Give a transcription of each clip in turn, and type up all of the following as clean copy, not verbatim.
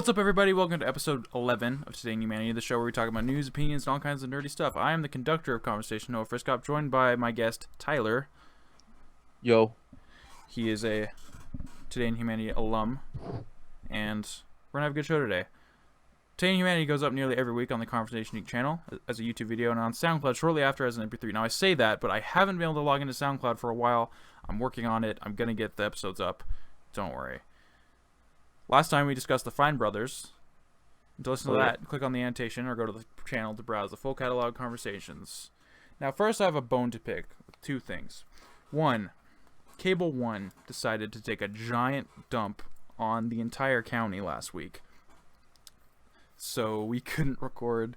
What's up, everybody? Welcome to episode 11 of Today in Humanity, the show where we talk about news, opinions, and all kinds of nerdy stuff. I am the conductor of Conversation, Noah Friskop, joined by my guest, Tyler. Yo. He is a Today in Humanity alum, and we're going to have a good show today. Today in Humanity goes up nearly every week on the Conversation Geek channel as a YouTube video and on SoundCloud shortly after as an MP3. Now, I say that, but I haven't been able to log into SoundCloud for a while. I'm working on it. I'm going to get the episodes up. Don't worry. Last time we discussed the Fine Brothers. To listen to that, click on the annotation or go to the channel to browse the full catalog conversations. Now, first I have a bone to pick with two things. One, Cable One decided to take a giant dump on the entire county last week. So we couldn't record.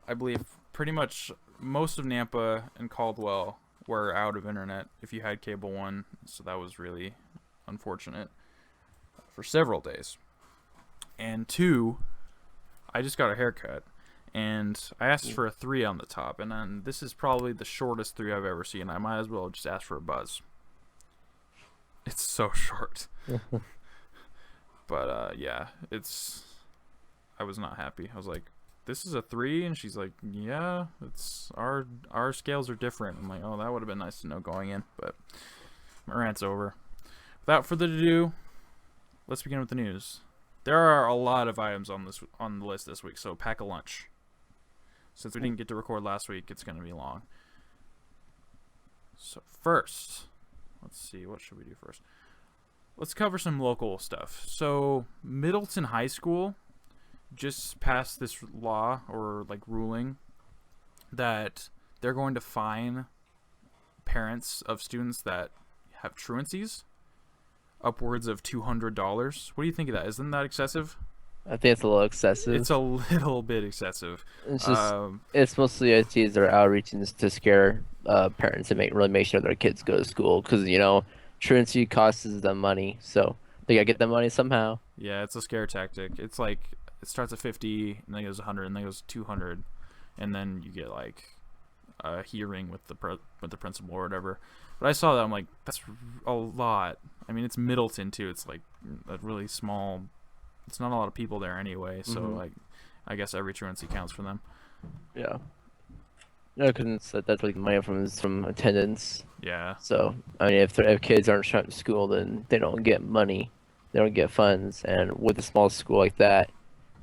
I believe pretty much most of Nampa and Caldwell were out of internet if you had Cable One. So that was really unfortunate for several days. And two, I just got a haircut, and I asked for a 3 on the top, and then this is probably the shortest 3 I've ever seen. I might as well just ask for a buzz. It's so short. But yeah, I was not happy. I was like, this is a 3, and she's like, yeah, it's our scales are different. I'm like, oh, that would have been nice to know going in, but my rant's over. Without further ado, let's begin with the news. There are a lot of items on the list this week, so pack a lunch. Since we didn't get to record last week, it's going to be long. So first, let's see, what should we do first? Let's cover some local stuff. So Middleton High School just passed this law or like ruling that they're going to fine parents of students that have truancies upwards of $200. What do you think of that? Isn't that excessive? I think it's a little excessive. It's a little bit excessive. It's just it's mostly ITs that are outreaching to scare parents and really make sure their kids go to school because truancy costs them money, so they gotta get the money somehow. Yeah, it's a scare tactic. It's like it starts at 50, and then goes 100, and then goes 200, and then you get like a hearing with the principal or whatever. But I saw that, I'm like, that's a lot. I mean, it's Middleton too. It's like a really small. It's not a lot of people there anyway, so like, I guess every truancy counts for them. Yeah. No, because that's like money from attendance. Yeah. So I mean, if kids aren't showing up to school, then they don't get money, they don't get funds, and with a small school like that,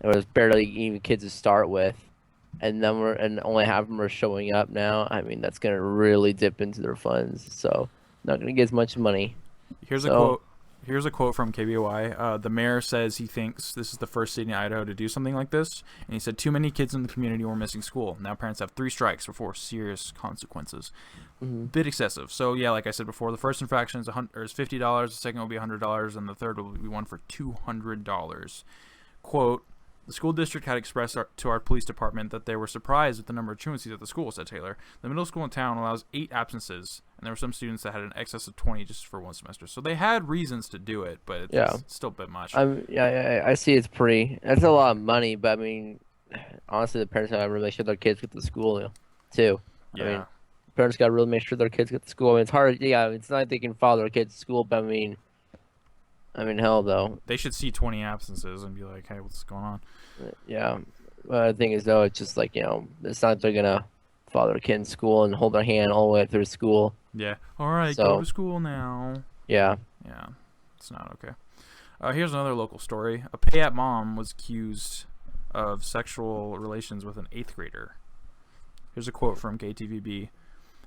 there was barely even kids to start with, and then only half of them are showing up now. I mean, that's gonna really dip into their funds, so not gonna get as much money. Here's a quote from KBY. The mayor says he thinks this is the first city in Idaho to do something like this, and he said too many kids in the community were missing school. Now parents have 3 strikes before serious consequences. Bit excessive. So yeah, like I said before, the first infraction is $50, the second will be $100, and the third will be one for $200. Quote, the school district had expressed to our police department that they were surprised at the number of truancies at the school, said Taylor. The middle school in town allows 8 absences, and there were some students that had an excess of 20 just for one semester. So they had reasons to do it, but it's still a bit much. I see it's a lot of money, but I mean, honestly, the parents gotta really make sure their kids get to school too. Yeah. I mean, parents gotta really make sure their kids get to school. I mean, it's hard. Yeah, it's not like they can follow their kids to school, but I mean, hell, though. They should see 20 absences and be like, hey, what's going on? Yeah. The thing is, though, it's just like, it's not like they're going to follow their kid in school and hold their hand all the way through school. Yeah. All right, go to school now. Yeah. Yeah. It's not okay. Here's another local story. A Payette mom was accused of sexual relations with an 8th grader. Here's a quote from KTVB.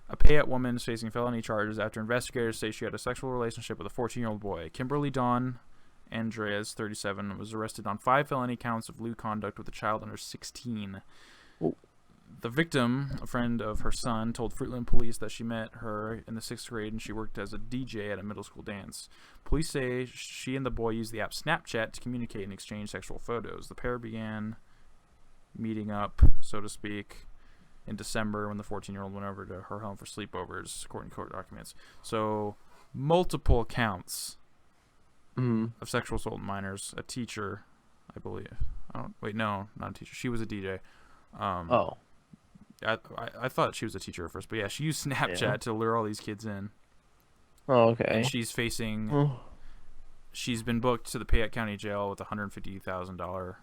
A Payette woman is facing felony charges after investigators say she had a sexual relationship with a 14-year-old boy. Kimberly Dawn Andreas, 37, was arrested on 5 felony counts of lewd conduct with a child under 16. Ooh. The victim, a friend of her son, told Fruitland police that she met her in the 6th grade and she worked as a DJ at a middle school dance. Police say she and the boy used the app Snapchat to communicate and exchange sexual photos. The pair began meeting up, so to speak, in December when the 14-year-old went over to her home for sleepovers, according to court documents. So, multiple counts of sexual assault minors. A teacher, I believe. No, not a teacher. She was a DJ. I thought she was a teacher at first, but yeah, she used Snapchat to lure all these kids in. Oh, okay. And she's facing she's been booked to the Payette County Jail with a $150,000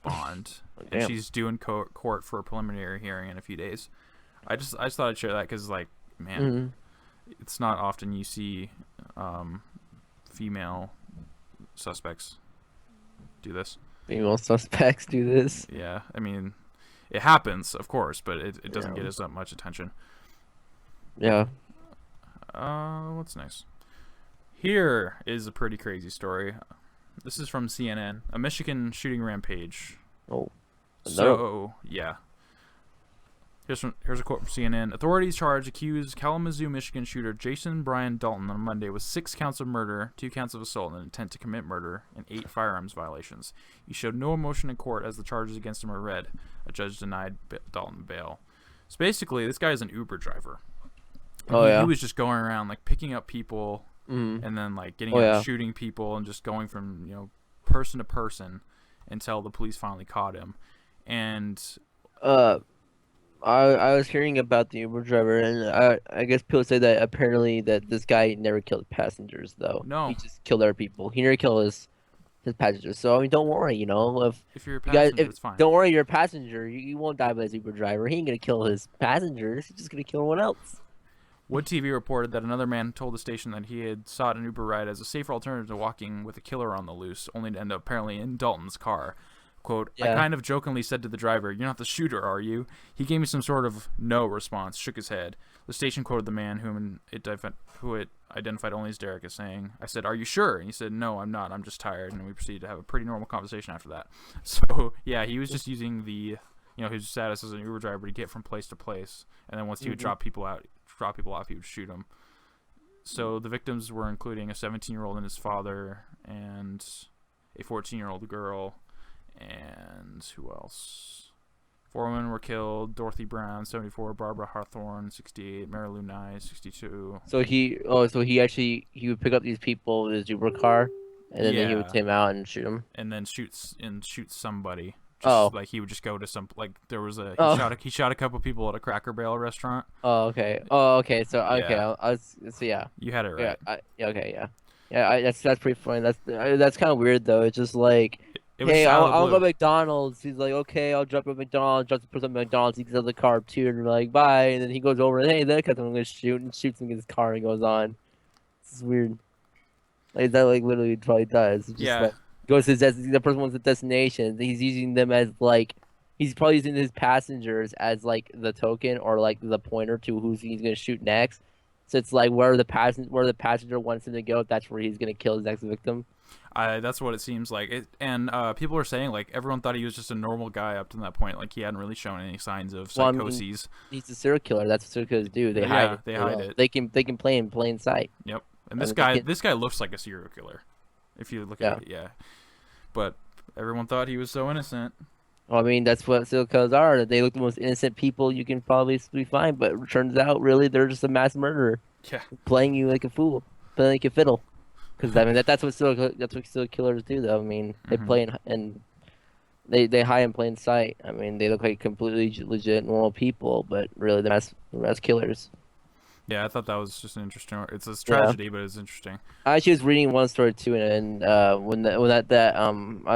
bond, and Damn. she's due in court for a preliminary hearing in a few days. I just thought I'd share that because, like, man, it's not often you see female suspects do this. Female suspects do this. Yeah, I mean, it happens, of course, but it doesn't get as much attention. Yeah. What's next? Here is a pretty crazy story. This is from CNN. A Michigan shooting rampage. Oh. So, yeah. Here's a quote from CNN. Authorities charge accused Kalamazoo, Michigan shooter Jason Brian Dalton on Monday with 6 counts of murder, 2 counts of assault, and intent to commit murder, and 8 firearms violations. He showed no emotion in court as the charges against him are read. A judge denied Dalton bail. So basically, this guy is an Uber driver. He was just going around, like, picking up people and then, like, getting out shooting people and just going from, person to person until the police finally caught him. And I was hearing about the Uber driver, and I guess people say that apparently that this guy never killed passengers, though. No. He just killed other people. He never killed his passengers. So, I mean, don't worry, if you're a passenger, it's fine. Don't worry, you're a passenger. You won't die by his Uber driver. He ain't going to kill his passengers. He's just going to kill everyone else. Wood TV reported that another man told the station that he had sought an Uber ride as a safer alternative to walking with a killer on the loose, only to end up apparently in Dalton's car. Quote, I kind of jokingly said to the driver, "You're not the shooter, are you?" He gave me some sort of no response, shook his head. The station quoted the man who it identified only as Derek as saying, I said, "Are you sure?" And he said, "No, I'm not. I'm just tired." And we proceeded to have a pretty normal conversation after that. So, yeah, he was just using the, his status as an Uber driver to get from place to place. And then once he would drop people off, he would shoot them. So the victims were including a 17-year-old and his father, and a 14-year-old girl, and who else? 4 women were killed: Dorothy Brown, 74; Barbara Hawthorne, 68; Mary Lou Nye, 62. So he would pick up these people with his Uber car, and then he would take them out and shoot them. And then shoot somebody. Like he would just go to some, like, there was he shot a couple people at a Cracker Barrel restaurant. Oh, okay. So yeah. You had it right. That's pretty funny. That's kind of weird though. It's just like, hey, I'll go to McDonald's. He's like, okay, I'll drop at McDonald's. Drops the person at McDonald's. He gets out of the car too, and we're like, bye. And then he goes over and, hey, that guy's gonna shoot, and shoots him in his car and goes on. It's weird. Like that, like literally probably does. It's just, like, goes to the person wants a destination. He's using them as like, he's probably using his passengers as like the token or like the pointer to who he's gonna shoot next. So it's like where the passenger wants him to go, that's where he's gonna kill his next victim. That's what it seems like. People are saying like everyone thought he was just a normal guy up to that point. Like he hadn't really shown any signs of psychoses. He's a serial killer. That's what serial killers do. They hide it. They hide it. They can play in plain sight. Yep. And this guy looks like a serial killer. If you look at it, yeah. But everyone thought he was so innocent. Well, I mean, that's what serial killers are. They look the most innocent people you can probably find, but it turns out, really, they're just a mass murderer. Yeah. Playing you like a fool. Playing like a fiddle. Because, I mean, that's what serial killers do, though. I mean, they play and they hide in plain sight. I mean, they look like completely legit, normal people, but really, they're mass killers. Yeah, I thought that was just an interesting. It's a tragedy, but it's interesting. I actually was reading one story too, and I was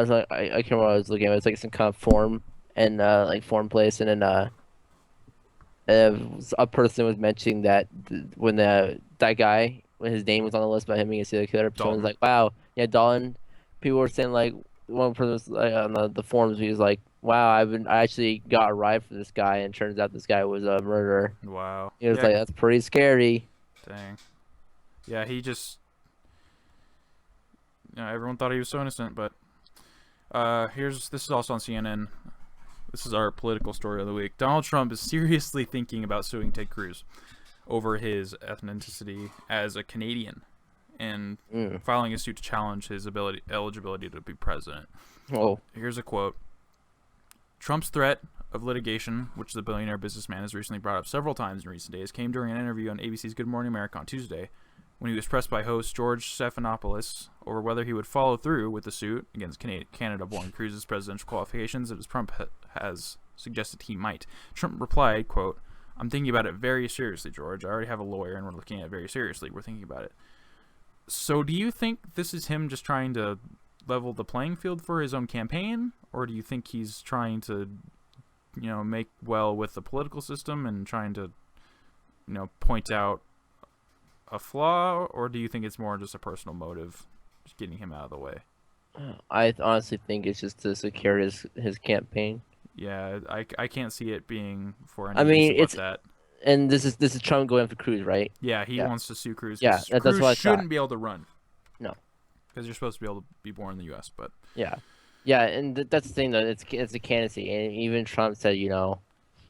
like, I can't remember what I was looking at. It was like some kind of form and like form place, and then a person was mentioning that when that guy, when his name was on the list about him being a serial killer, person was like, wow, yeah, Dalton. People were saying like, one person was like, on the forums, he was like, wow, I actually got a ride for this guy, and turns out this guy was a murderer. Wow. He was like, that's pretty scary. Dang. Yeah, he just, everyone thought he was so innocent, but this is also on CNN. This is our political story of the week. Donald Trump is seriously thinking about suing Ted Cruz over his ethnicity as a Canadian and filing a suit to challenge his eligibility to be president. Oh. Here's a quote. Trump's threat of litigation, which the billionaire businessman has recently brought up several times in recent days, came during an interview on ABC's Good Morning America on Tuesday, when he was pressed by host George Stephanopoulos over whether he would follow through with the suit against Canada-born Cruz's presidential qualifications, as Trump has suggested he might. Trump replied, quote, "I'm thinking about it very seriously, George. I already have a lawyer, and we're looking at it very seriously. We're thinking about it." So do you think this is him just trying to level the playing field for his own campaign, or do you think he's trying to, make well with the political system and trying to, point out a flaw, or do you think it's more just a personal motive, just getting him out of the way? I honestly think it's just to secure his campaign. Yeah, I can't see it being for I any mean, reason but that. and this is Trump going after Cruz, right? Yeah, he Yeah, wants to sue Cruz yeah, because that's Cruz what I thought. shouldn't be able to run No, because you're supposed to be able to be born in the U.S. But yeah, yeah, and that's the thing though. It's a candidacy, and even Trump said,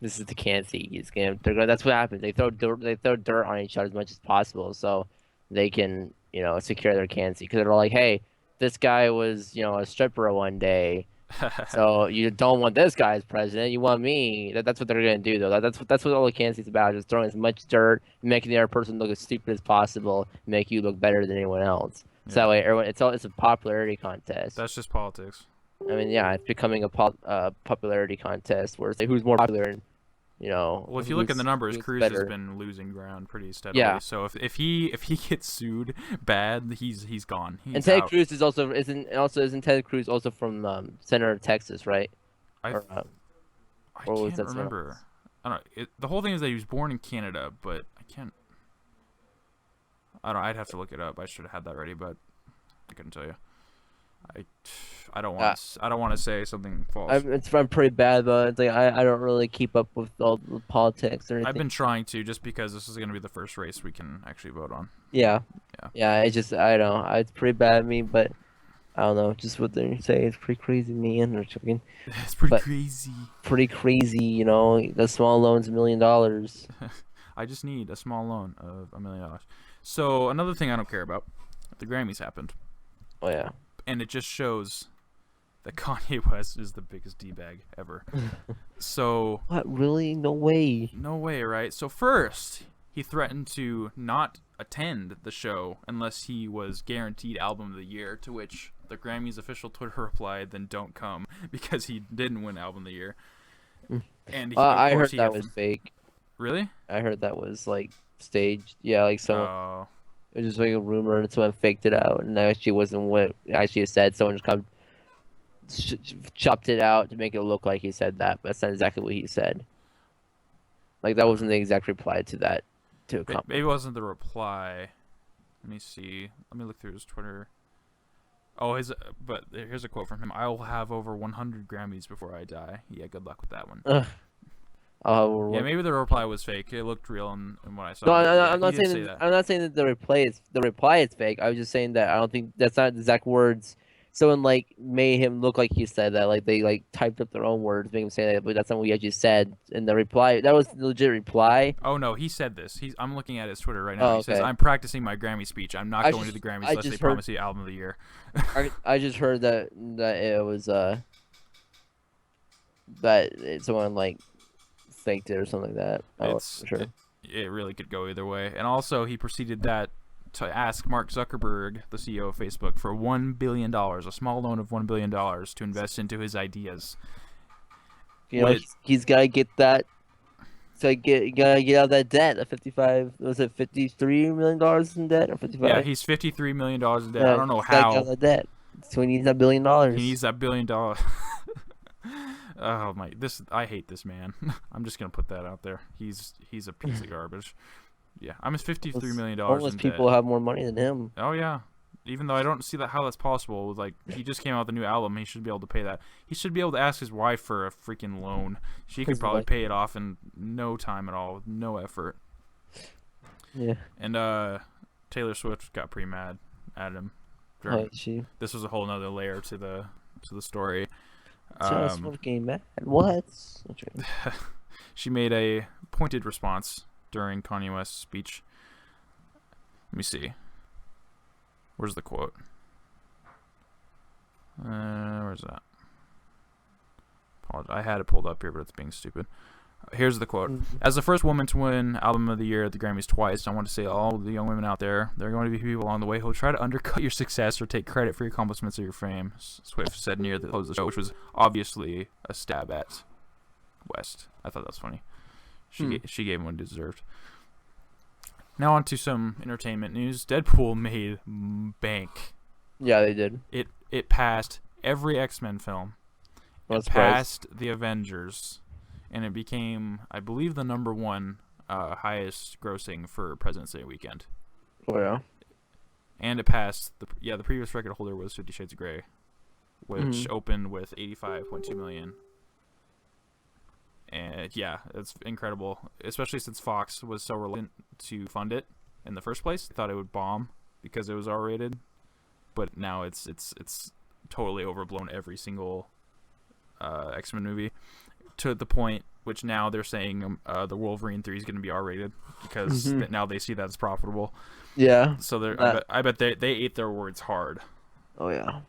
this is the candidacy. That's what happens. They throw dirt on each other as much as possible, so they can secure their candidacy. Because they're like, hey, this guy was a stripper one day. So you don't want this guy as president. You want me. That's what they're gonna do, though. That's what all the candidacy's about. Just throwing as much dirt, making the other person look as stupid as possible, make you look better than anyone else. So that yeah, way, everyone. It's a popularity contest. that's just politics. I mean, yeah, it's becoming a popularity contest where it's like who's more popular and Well, if you look at the numbers, who's Cruz has better. been losing ground pretty steadily. Yeah, So if he gets sued bad, he's gone. and He's Ted out. Cruz isn't Ted Cruz also from Center of Texas, right? I Or I or was can't that someone remember. else? I don't know. The whole thing is that he was born in Canada, but I can't. I don't. I'd have to look it up. I should have had that ready, but I couldn't tell you. I I don't Uh, want. I don't want to say something false. I'm pretty bad, but it's like I don't really keep up with all the politics or I've anything. been trying to, just because this is going to be the first race we can actually vote on. Yeah, Yeah. yeah. I don't. It's pretty bad of me, but I don't know. Just what they say is pretty crazy, man. Or something. It's pretty But crazy. pretty crazy, The small loan's $1 million. I just need a small loan of $1 million. So another thing I don't care about, the Grammys happened, Oh yeah. and it just shows that Kanye West is the biggest d-bag ever. So What? Really? No way. no way, right? So first, he threatened to not attend the show unless he was guaranteed Album of the Year, to which the Grammys official Twitter replied, "Then don't come," because he didn't win Album of the Year. And of I course heard that was fake. Really? I heard that was like staged. Yeah, like someone. Oh, It was just like a rumor, and someone faked it out, and that actually wasn't what actually said. Someone just come chopped it out to make it look like he said that, but that's not exactly what he said. Like that wasn't the exact reply to that to a comment. maybe it wasn't the reply. Let me see. Let me look through his Twitter. Oh, but here's a quote from him. "I will have over 100 Grammys before I die." Yeah, good luck with that one. Ugh. Yeah, maybe the reply was fake. It looked real in what I saw. No, But yeah, I'm he not did saying say that, that. I'm not saying that the reply is fake. I was just saying that I don't think that's not the exact words. Someone like made him look like he said that, like they like typed up their own words, make him say that, but that's not what he actually said. And the reply, that was the legit reply. Oh no, he said this. I'm looking at his Twitter right now. Oh, He says, okay. "I'm practicing my Grammy speech. I'm not going to the Grammys I unless they just heard- promise you Album of the Year." I just heard that it was someone like faked it or something like that. I wasn't sure. It really could go either way. And also, he proceeded to ask Mark Zuckerberg, the CEO of Facebook, for $1 billion, a small loan of $1 billion to invest into his ideas. He's got to get that. So you gotta get out of that debt. The 55 was it $53 million in debt or 55? Yeah, he's $53 million in debt. Yeah, I don't know he's gotta get out how. of that debt. So he needs that $1 billion. He needs that $1 billion. Oh my! I hate this man. I'm just gonna put that out there. He's a piece of garbage. Yeah, I'm his $53 million Homeless in people debt. have more money than him. Oh yeah, even though I don't see how that's possible. Like, he just came out with a new album. He should be able to pay that. He should be able to ask his wife for a freaking loan. She could His probably wife. pay it off in no time at all, with no effort. Yeah. And Taylor Swift got pretty mad at him. Oh, she This was a whole nother layer to the story. just getting mad. What? Okay. She made a pointed response during Kanye West's speech. Let me see. Where's the quote? Where's that? I had it pulled up here, but it's being stupid. Here's the quote. "As the first woman to win Album of the Year at the Grammys twice, I want to say to all the young women out there, there are going to be people along the way who will try to undercut your success or take credit for your accomplishments or your fame," Swift said near the close of the show, which was obviously a stab at West. I thought that was funny. She gave him what he deserved. Now on to some entertainment news. Deadpool made bank. Yeah, they did. It passed every X-Men film. It passed the Avengers, and it became, I believe, the #1 highest grossing for President's Day weekend. Oh yeah. And it passed the previous record holder was 50 Shades of Grey, which opened with 85.2 million. And yeah, it's incredible, especially since Fox was so reluctant to fund it in the first place. They thought it would bomb because it was R-rated, but now it's totally overblown every single X-Men movie, to the point which now they're saying the Wolverine 3 is going to be R-rated because now they see that as profitable. Yeah. So I bet they ate their words hard. Oh yeah.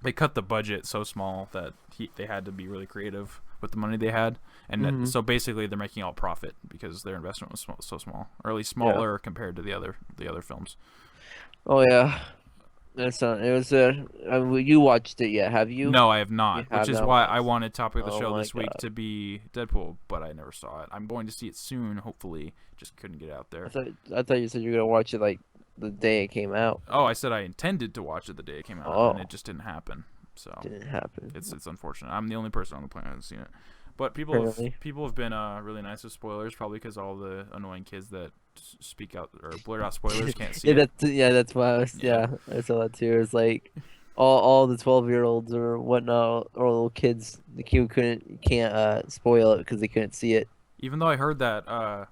They cut the budget so small that they had to be really creative with the money they had, and so basically they're making all profit because their investment was so small, or at least smaller compared to the other films. Oh yeah. That's not. It was you watched it yet? Have you? No, I have not. Which is why I wanted topic of the show this week to be Deadpool, but I never saw it. I'm going to see it soon, hopefully. Just couldn't get out there. I thought you said you were gonna watch it like the day it came out. Oh, I said I intended to watch it the day it came out, and it just didn't happen. So didn't happen. It's unfortunate. I'm the only person on the planet who's seen it. But people have been really nice with spoilers, probably because all the annoying kids that speak out or blurt out spoilers can't see it. That's why I saw that too. It's like all the 12-year-olds or whatnot, or little kids, the kid can't spoil it because they couldn't see it. Even though I heard that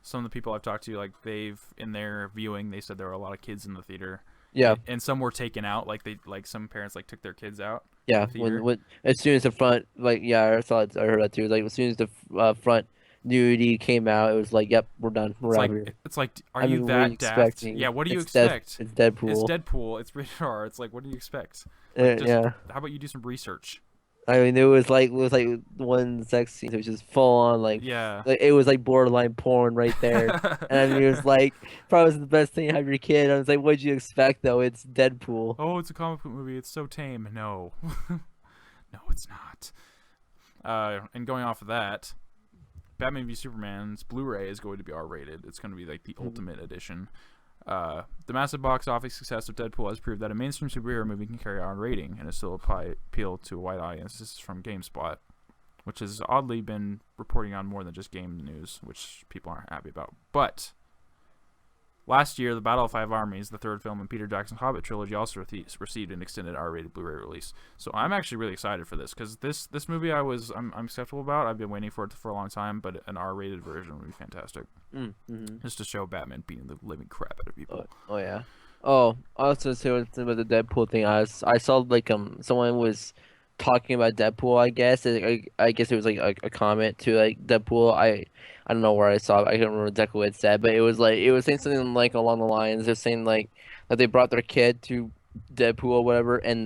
some of the people I've talked to, like they've in their viewing, they said there were a lot of kids in the theater. Yeah, and some were taken out. Like some parents took their kids out. Yeah, when as soon as the front, I heard that too. Like as soon as the front nudity came out, it was like, yep, we're done. We're out here. It's like, are you that daft? Yeah, what do you expect? It's Deadpool. It's Deadpool. It's rated R. It's like, what do you expect? Yeah. How about you do some research? I mean, it was like one sex scene. It was just full on like it was like borderline porn right there. And I mean, it was like probably the best thing to have your kid. I was like, what'd you expect though? It's Deadpool. Oh, it's a comic book movie. It's so tame. No, no, it's not. And going off of that, Batman v Superman's Blu-ray is going to be R-rated. It's going to be like the ultimate edition. The massive box office success of Deadpool has proved that a mainstream superhero movie can carry on rating and still appeal to a wide audience. This is from GameSpot, which has oddly been reporting on more than just game news, which people aren't happy about. But last year, The Battle of Five Armies, the third film in Peter Jackson's Hobbit trilogy, also received an extended R-rated Blu-ray release. So I'm actually really excited for this because this movie I'm skeptical about. I've been waiting for it for a long time, but an R-rated version would be fantastic. Just to show Batman beating the living crap out of people. Oh yeah. Oh, I was gonna say something about the Deadpool thing. I saw like someone was talking about Deadpool. I guess I guess it was like a comment to like Deadpool. I don't know where I saw it. I can't remember exactly what it said, but it was saying something like along the lines of saying like that they brought their kid to Deadpool or whatever, and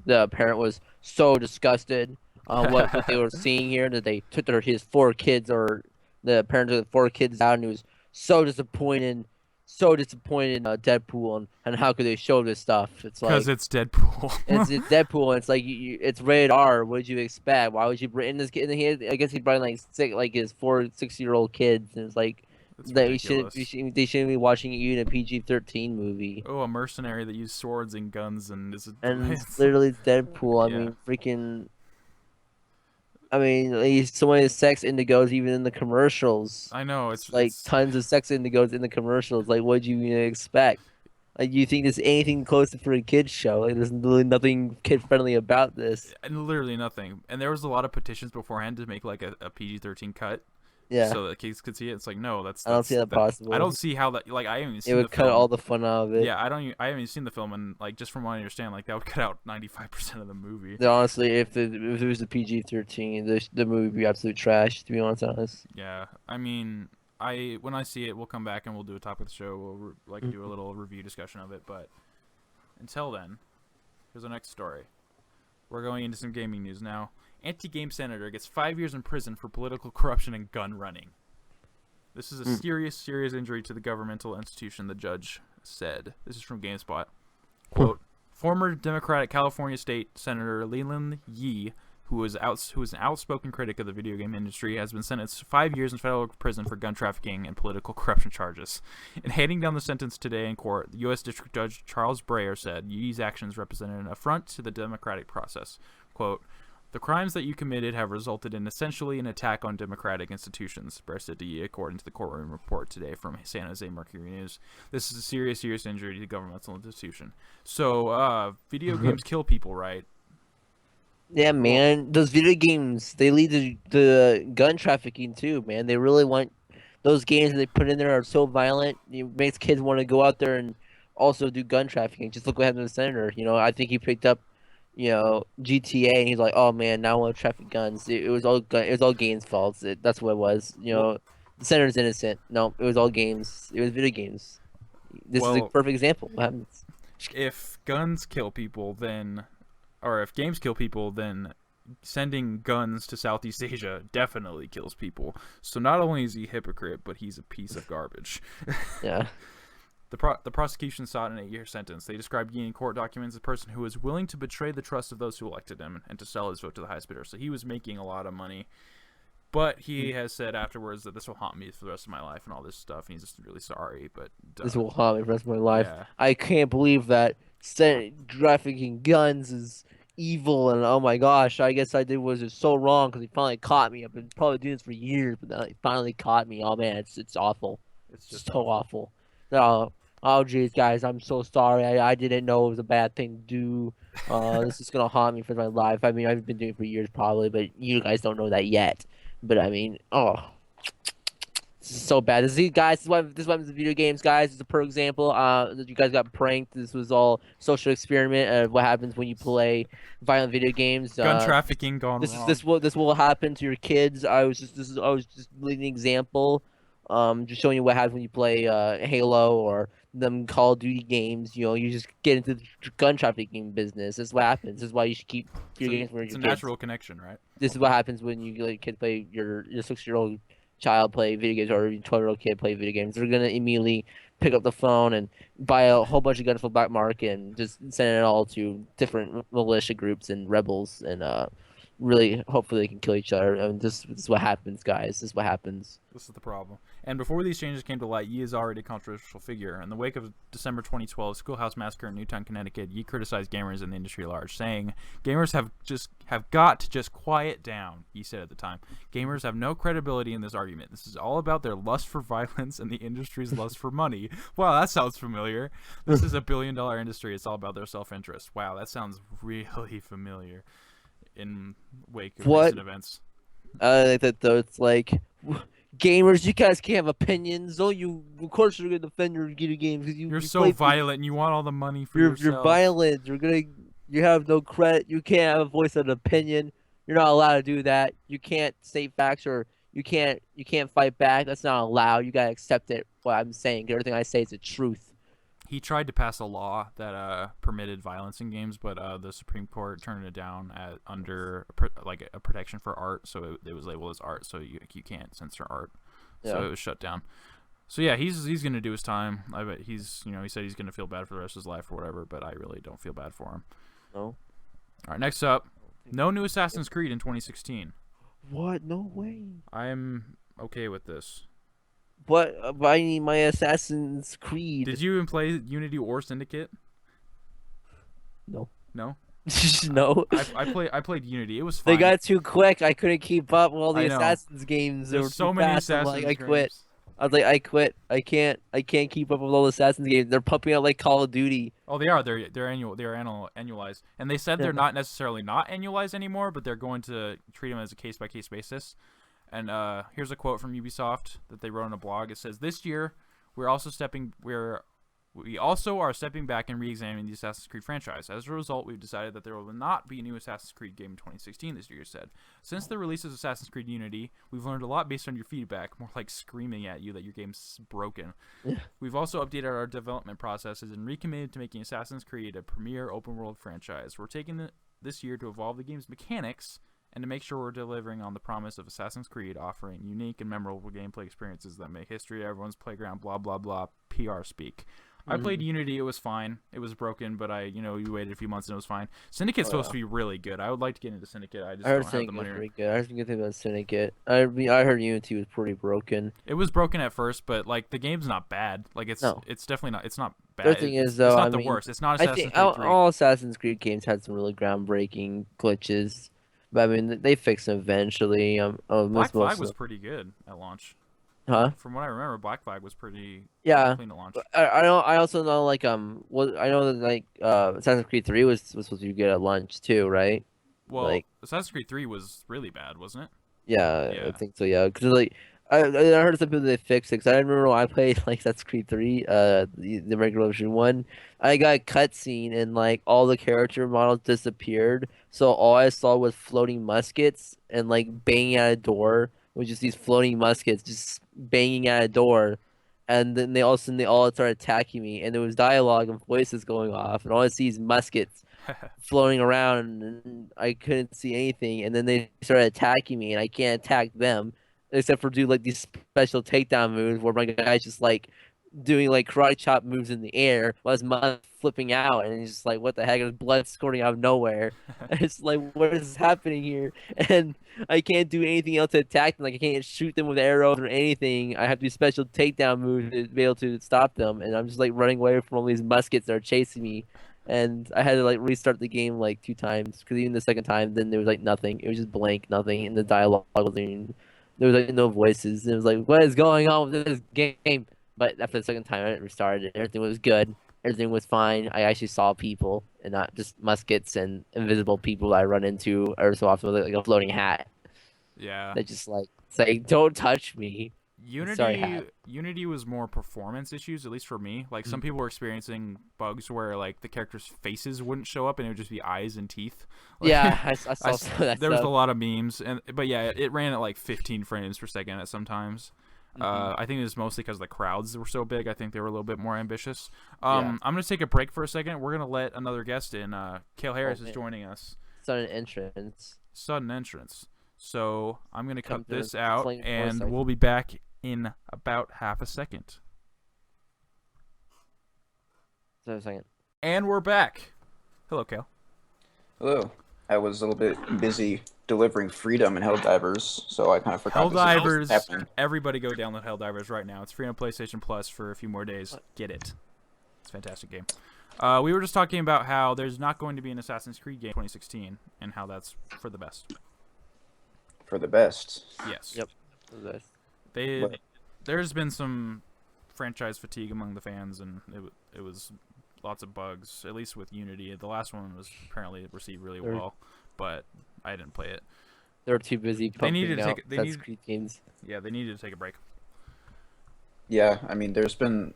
the parent was so disgusted on what they were seeing here that they took his 4 kids, or the parent took the 4 kids out, and he was so disappointed Deadpool, and how could they show this stuff? It's like, because it's Deadpool. it's Deadpool, and it's like it's rated R. What did you expect? Why would you bring this kid? I guess he brought like his 4 6-year-old kids, and it's like they shouldn't be watching you in a PG-13 movie. Oh, a mercenary that used swords and guns and it's literally Deadpool. I mean, freaking. I mean, so many sex indigos even in the commercials. I know, it's tons of sex indigos in the commercials. Like, what'd you expect? Like, you think there's anything close to for a kids show? Like, there's literally nothing kid friendly about this. And literally nothing. And there was a lot of petitions beforehand to make like a PG-13 cut. Yeah. So that kids could see it. It's like, no, I don't see that possible. I don't see how that. Like, I haven't even seen. It would cut all the fun out of it. Yeah, I haven't even seen the film, and like just from what I understand, like that would cut out 95% of the movie. Honestly, if it was a PG-13, the movie would be absolute trash. To be honest. Yeah, I mean, when I see it, we'll come back and we'll do a top of the show. We'll do a little review discussion of it. But until then, here's the next story. We're going into some gaming news now. Anti-game senator gets 5 years in prison for political corruption and gun running. This is a serious injury to the governmental institution, the judge said. This is from GameSpot. Quote, former Democratic California State Senator Leland Yee, who is an outspoken critic of the video game industry, has been sentenced to 5 years in federal prison for gun trafficking and political corruption charges. In handing down the sentence today in court, U.S. District Judge Charles Breyer said Yi's actions represented an affront to the democratic process. Quote, "The crimes that you committed have resulted in essentially an attack on democratic institutions," Breyer said to Yi, according to the courtroom report today from San Jose Mercury News. "This is a serious injury to the governmental institution." So, video games kill people, right? Yeah, man. Those video games, they lead to gun trafficking too, man. They really want those games that they put in there are so violent. It makes kids want to go out there and also do gun trafficking. Just look what happened to the senator. I think he picked up, GTA, and he's like, "Oh man, now I want to traffic guns." It was all it was all games' faults. That's what it was. The senator's innocent. No, it was all games. It was video games. This is a perfect example. What happens? If guns kill people, or if games kill people, then sending guns to Southeast Asia definitely kills people. So not only is he a hypocrite, but he's a piece of garbage. Yeah. The prosecution sought an 8-year sentence. They described Yi in court documents as a person who was willing to betray the trust of those who elected him and to sell his vote to the highest bidder. So he was making a lot of money. But he has said afterwards that this will haunt me for the rest of my life and all this stuff. And he's just really sorry. But this will haunt me for the rest of my life. Yeah. I can't believe that trafficking guns is evil, and oh my gosh, I guess I did was just so wrong because he finally caught me. I've been probably doing this for years, but now he finally caught me. Oh man, it's awful. It's just so awful. No, oh geez, guys, I'm so sorry. I didn't know it was a bad thing to do. This is gonna haunt me for my life. I mean, I've been doing it for years probably, but you guys don't know that yet. But I mean, this is so bad. This is what happens in video games, guys. This is a per example. You guys got pranked. This was all social experiment of what happens when you play violent video games. Gun trafficking gone wrong. This will happen to your kids. I was just leading an example. Just showing you what happens when you play Halo or them Call of Duty games. You just get into the gun trafficking business. This is what happens. This is why you should keep your games for your kids. It's a natural connection, right? This is what happens when you let your kid play your 6-year-old child play video games or your 12-year-old kid play video games. They're gonna immediately pick up the phone and buy a whole bunch of guns from the black market and just send it all to different militia groups and rebels and really hopefully they can kill each other. I mean, this is what happens, guys. This is what happens. This is the problem. And before these changes came to light, Yi is already a controversial figure. In the wake of December 2012 schoolhouse massacre in Newtown, Connecticut, Yi criticized gamers in the industry at large, saying, "Gamers have got to just quiet down," he said at the time. "Gamers have no credibility in this argument. This is all about their lust for violence and the industry's lust for money." Wow, that sounds familiar. This is a billion-dollar industry. It's all about their self-interest. Wow, that sounds really familiar. In wake of recent events. I think that though it's like, gamers, you guys can't have opinions. Oh, of course you're gonna defend your video games because you're so violent and you want all the money for yourself. You're violent. You have no credit. You can't have a voice of an opinion. You're not allowed to do that. You can't state facts or you can't fight back. That's not allowed. You gotta accept it. What I'm saying, everything I say is the truth. He tried to pass a law that permitted violence in games, but the Supreme Court turned it down under a protection for art, so it was labeled as art, so you can't censor art. Yeah. So it was shut down. So yeah, he's gonna do his time. I bet he said he's gonna feel bad for the rest of his life or whatever, but I really don't feel bad for him. No. All right, next up, no new Assassin's Creed in 2016. What? No way. I'm okay with this. But I need my Assassin's Creed. Did you even play Unity or Syndicate? No. No? No. I played Unity. It was fine. They got too quick. I couldn't keep up with all the Assassin's games. There's so many Assassin's games. I quit. I was like, I quit. I can't keep up with all the Assassin's games. They're pumping out like Call of Duty. Oh, they are. They're annualized, and they said they're not necessarily not annualized anymore, but they're going to treat them as a case-by-case basis. And here's a quote from Ubisoft that they wrote on a blog. It says, "This year, we also are stepping back and re-examining the Assassin's Creed franchise. As a result, we've decided that there will not be a new Assassin's Creed game in 2016 this year," said. "Since the release of Assassin's Creed Unity, we've learned a lot based on your feedback, more like screaming at you that your game's broken. We've also updated our development processes and recommitted to making Assassin's Creed a premier open-world franchise. We're taking this year to evolve the game's mechanics and to make sure we're delivering on the promise of Assassin's Creed, offering unique and memorable gameplay experiences that make history everyone's playground, blah, blah, blah, PR speak. I played Unity. It was fine. It was broken, but you waited a few months and it was fine. Syndicate's supposed to be really good. I would like to get into Syndicate. I just I heard don't have the Syndicate was money. pretty good. I heard good thing about Syndicate. I mean, I heard Unity was pretty broken. It was broken at first, but like the game's not bad. Like No. it's definitely not. It's not The bad. other thing It's is, though, not I the mean, worst. It's not I Assassin's think Creed 3. all Assassin's Creed games had some really groundbreaking glitches, but I mean, they fix them eventually. Black Flag most of was them. pretty good at launch. Huh? From what I remember, Black Flag was pretty Yeah. clean at launch. But I don't. I also know like what I know that like Assassin's Creed 3 was supposed to be good at launch too, right? Well, Like Assassin's Creed 3 was really bad, wasn't it? yeah, I Yeah. think so. Yeah, because like I heard some people they fixed it. Cause I remember when I played like Assassin's Creed 3, the regular version one, I got a cutscene and like all the character models disappeared. So all I saw was floating muskets and like banging at a door with just these floating muskets just banging at a door. And then they all of a sudden they all started attacking me, and there was dialogue and voices going off, and all I see is muskets floating around and I couldn't see anything, and then they started attacking me and I can't attack them except for do like these special takedown moves where my guy's just like doing like karate chop moves in the air while his mouth flipping out, and he's just like, what the heck? There's blood squirting out of nowhere. It's like, what is happening here? And I can't do anything else to attack them. Like I can't shoot them with arrows or anything. I have to do special takedown moves to be able to stop them, and I'm just like running away from all these muskets that are chasing me. And I had to like restart the game like 2 times because even the second time, then there was like nothing. It was just blank, nothing, and the dialogue was even, there was like no voices. And it was like, what is going on with this game? But after the second time, I restarted it. Everything was good. Everything was fine. I actually saw people and not just muskets and invisible people that I run into every so often with like a floating hat. Yeah. That just like say, don't touch me. Sorry, hat. Unity was more performance issues, at least for me. Like some people were experiencing bugs where like the characters' faces wouldn't show up and it would just be eyes and teeth. Like, Yeah, I saw some of that there was a stuff. lot of memes, but yeah, it ran at like 15 frames per second at sometimes. I think it was mostly because the crowds were so big. I think they were a little bit more ambitious. Yeah. I'm gonna take a break for a second. We're gonna let another guest in. Kale Harris is man. joining us. Sudden entrance. Sudden entrance. So I'm gonna Come cut through this out, flaming and motorcycle. we'll be back in about half a second. So a second. And we're back. Hello, Kale. Hello. I was a little bit busy delivering freedom in Helldivers, so I kind of forgot this was Helldivers. happening. Everybody go download Helldivers right now. It's free on PlayStation Plus for a few more days. Get it. It's a fantastic game. We were just talking about how there's not going to be an Assassin's Creed game in 2016, and how that's for the best. For the best. Yes. Yep. What? There's been some franchise fatigue among the fans, and it was lots of bugs, at least with Unity. The last one was apparently received really well, but I didn't play it. They were too busy pumping out Assassin's Creed games. Yeah, they needed to take a break. Yeah, I mean, there's been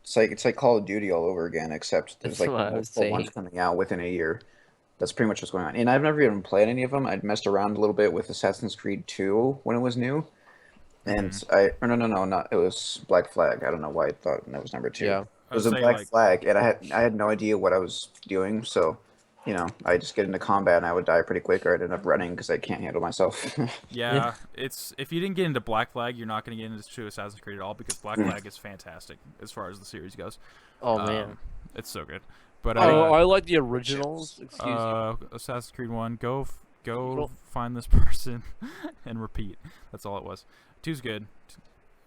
it's like Call of Duty all over again, except there's That's like what I was multiple ones saying. coming out within a year. That's pretty much what's going on. And I've never even played any of them. I'd messed around a little bit with Assassin's Creed 2 when it was new. And or no, not, it was Black Flag. I don't know why I thought that was number 2. Yeah. It was a say, Black like- Flag, and I had no idea what I was doing, so I just get into combat and I would die pretty quick, or I'd end up running because I can't handle myself. Yeah, it's if you didn't get into Black Flag, you're not going to get into Assassin's Creed at all, because Black Flag is fantastic as far as the series goes. Oh man. It's so good. But I like the originals. Excuse me. Assassin's Creed 1, go Cool. find this person and repeat. That's all it was. 2's good.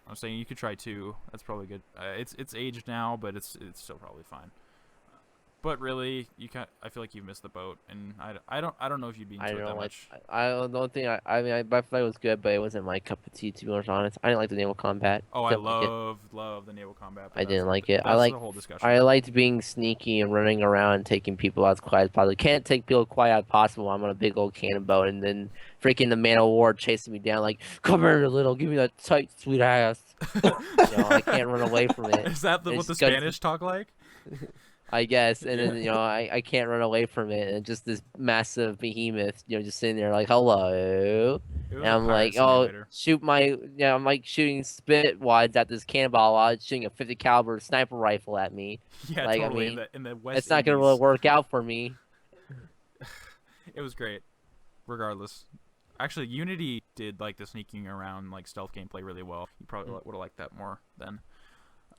I'm saying you could try 2. That's probably good. It's aged now, but it's still probably fine. But really, I feel like you missed the boat, and I don't know if you'd be into I it don't that like. much. I don't think. I mean, Black Flag was good, but it wasn't my cup of tea. To be honest, I didn't like the naval combat. Oh, I Didn't like it. love the naval combat. But I didn't like it. That's the whole discussion. I liked being sneaky and running around and taking people out as quiet as possible. Can't take people quiet as possible. I'm on a big old cannon boat, and then freaking the man of war chasing me down like, "Come here, little, give me that tight, sweet ass." I can't run away from it. Is that what It's the guns- Spanish talk like? I guess, and then I can't run away from it, and just this massive behemoth, just sitting there like, hello, It was and a I'm pirate like, simulator. shoot I'm like shooting spit wads at this cannonball while it's shooting a 50 caliber sniper rifle at me. Yeah, like, I totally. mean, in the West It's not gonna Indies. really work out for me. It was great, regardless. Actually, Unity did like the sneaking around, like stealth gameplay really well. You probably would have liked that more then.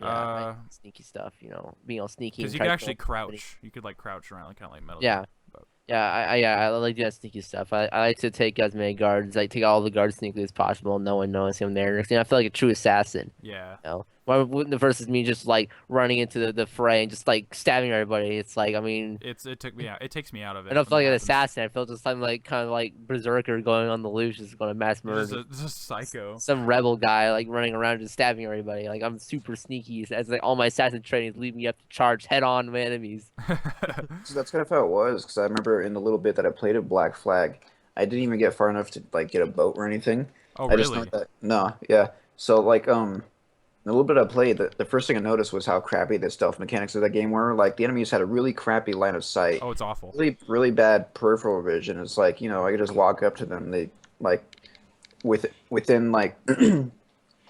Yeah, I like sneaky stuff. You know, being all sneaky. Because And you try could to actually kill everybody. crouch. You could like crouch around, like kind of like Metal Yeah. Gear. But Yeah, I like doing that sneaky stuff. I like to take as many guards, like take all the guards sneakily as possible. No one knows I'm there. You know, I feel like a true assassin. yeah, You know, versus me just like running into the fray and just like stabbing everybody. It's like, I mean, it took me out. It takes me out of I it don't when feel it like an happens. assassin. I feel just I'm like kind of like berserker going on the loose, just going to mass You're murder. just a psycho. Some rebel guy like running around just stabbing everybody. Like I'm super sneaky. As like all my assassin trainings lead me up to charge head on my enemies. So that's kind of how it was, because I remember in the little bit that I played of Black Flag, I didn't even get far enough to like get a boat or anything. Oh, I just know really? that no, yeah. So like the little bit I played, the first thing I noticed was how crappy the stealth mechanics of that game were. Like the enemies had a really crappy line of sight, Oh, it's awful. really bad peripheral vision. It's like, I could just walk up to them. They like within like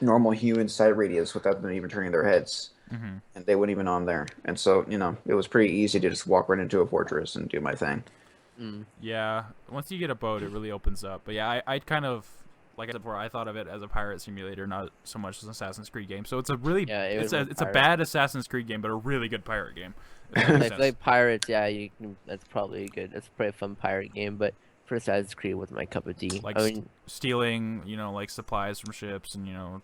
normal human sight radius without them even turning their heads, Hmm. and they weren't even on there. And so, it was pretty easy to just walk right into a fortress and do my thing. Mm. Yeah, once you get a boat, it really opens up. But yeah, I kind of, like I said before, I thought of it as a pirate simulator, not so much as an Assassin's Creed game. So it's a really, Yeah, it's a pirate. bad Assassin's Creed game, but a really good pirate game. If that I makes feel sense. like pirates, yeah, that's probably good. That's probably a fun pirate game, but for Assassin's Creed was my cup of tea. Like I mean, stealing, like supplies from ships and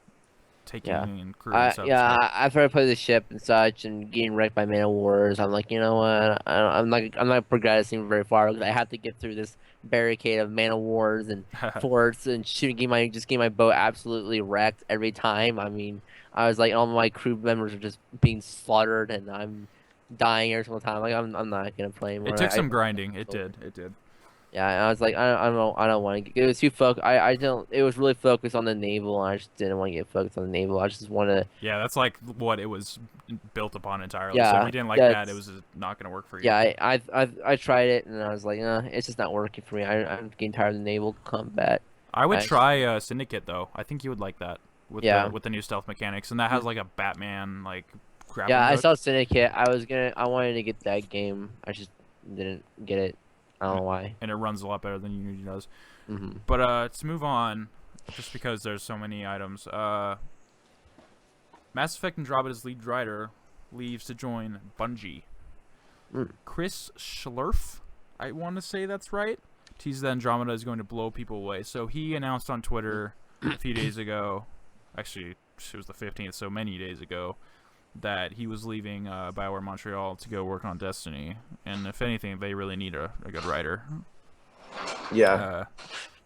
taking yeah. and crew and stuff. After I play the ship and such and getting wrecked by man of wars, I'm like, you know what? I'm not progressing very far because I have to get through this barricade of man of wars and forts and shooting, getting my boat absolutely wrecked every time. I mean, I was like, all my crew members are just being slaughtered and I'm dying every single time. Like, I'm not gonna play anymore. It took some grinding. It did. It did. Yeah, and I was like, I don't want to get. It was too focused. I don't. It was really focused on the naval, and I just didn't want to get focused on the naval. I just want to. Yeah, that's like what it was built upon entirely. So Yeah, if you didn't like yeah, that, it was just not going to work for you. Yeah, I tried it, and I was like, it's just not working for me. I'm getting tired of the naval combat. I would I- try Syndicate though. I think you would like that with Yeah. the new stealth mechanics, and that has like a Batman like grappling Yeah, I hook. saw Syndicate. I wanted to get that game. I just didn't get it. I don't know why. And it runs a lot better than Unity does. Hmm. But to move on, just because there's so many items, Mass Effect Andromeda's lead writer leaves to join Bungie. Mm. Chris Schlurf, I want to say that's right, teases that Andromeda is going to blow people away. So he announced on Twitter a few days ago, actually it was the 15th, so many days ago, that he was leaving BioWare Montreal to go work on Destiny. And if anything, they really need a good writer. Yeah.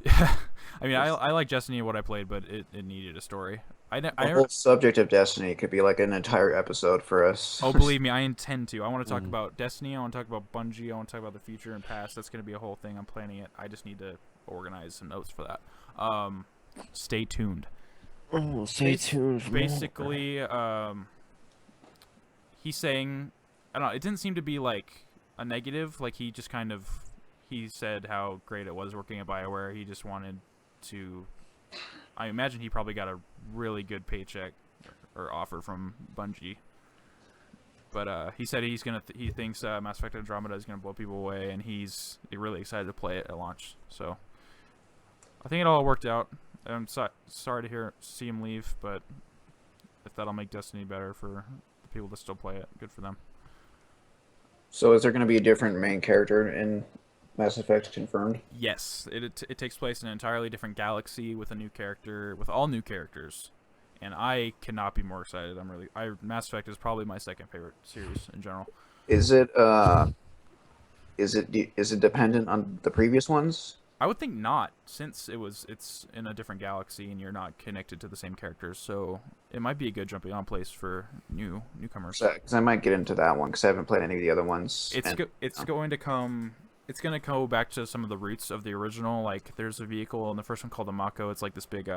Yeah. I mean, I like Destiny and what I played, but it needed a story. The whole subject of Destiny could be like an entire episode for us. Oh, believe me, I intend to. I want to talk about Destiny. I want to talk about Bungie. I want to talk about the future and past. That's going to be a whole thing. I'm planning it. I just need to organize some notes for that. Stay tuned. Oh, stay tuned. For more. Basically, he's saying, I don't know, it didn't seem to be like a negative. Like he just kind of, he said how great it was working at BioWare. He just wanted to, I imagine he probably got a really good paycheck or offer from Bungie. But he said he thinks Mass Effect Andromeda is going to blow people away, and he's really excited to play it at launch. So I think it all worked out. I'm sorry to see him leave, but if that'll make Destiny better for the people that still play it, good for them. So is there going to be a different main character in Mass Effect confirmed? Yes, it takes place in an entirely different galaxy with a new character, with all new characters, and I cannot be more excited. Mass Effect is probably my second favorite series in general. Is it dependent on the previous ones? I would think not, since it's in a different galaxy and you're not connected to the same characters, so it might be a good jumping on place for newcomers. Because I might get into that one because I haven't played any of the other ones. It's going to go back to some of the roots of the original. Like there's a vehicle in the first one called the Mako. It's like this big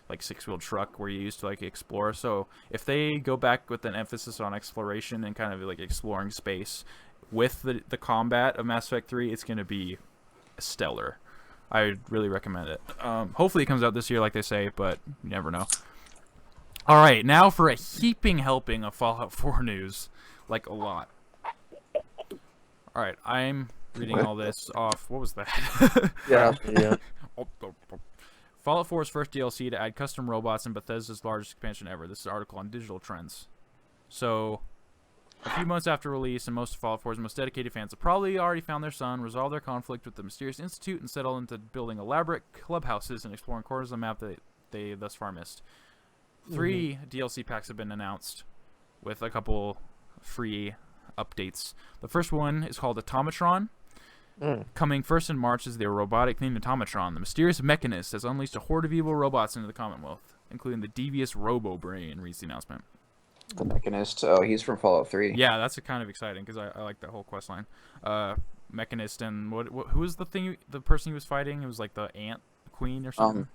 like 6-wheel truck where you used to like explore. So if they go back with an emphasis on exploration and kind of like exploring space with the combat of Mass Effect 3, it's going to be stellar. I would really recommend it. Hopefully it comes out this year like they say, but you never know. All right, now for a heaping helping of Fallout 4 news. Like a lot. All right, I'm reading all this off. What was that? Yeah. Yeah. Fallout 4's first DLC to add custom robots in Bethesda's largest expansion ever. This is an article on Digital Trends. So, a few months after release, and most of Fallout 4's most dedicated fans have probably already found their son, resolved their conflict with the mysterious institute, and settled into building elaborate clubhouses and exploring corners of the map that they thus far missed. 3 DLC packs have been announced, with a couple free updates. The first one is called Automatron. Coming first in March is the robotic-themed Automatron. The mysterious mechanist has unleashed a horde of evil robots into the Commonwealth, including the devious Robo-Brain, reads the announcement. The Mechanist. Oh, he's from Fallout 3. Yeah, that's kind of exciting because I like that whole quest line. Mechanist and who was the person he was fighting? It was like the Ant Queen or something.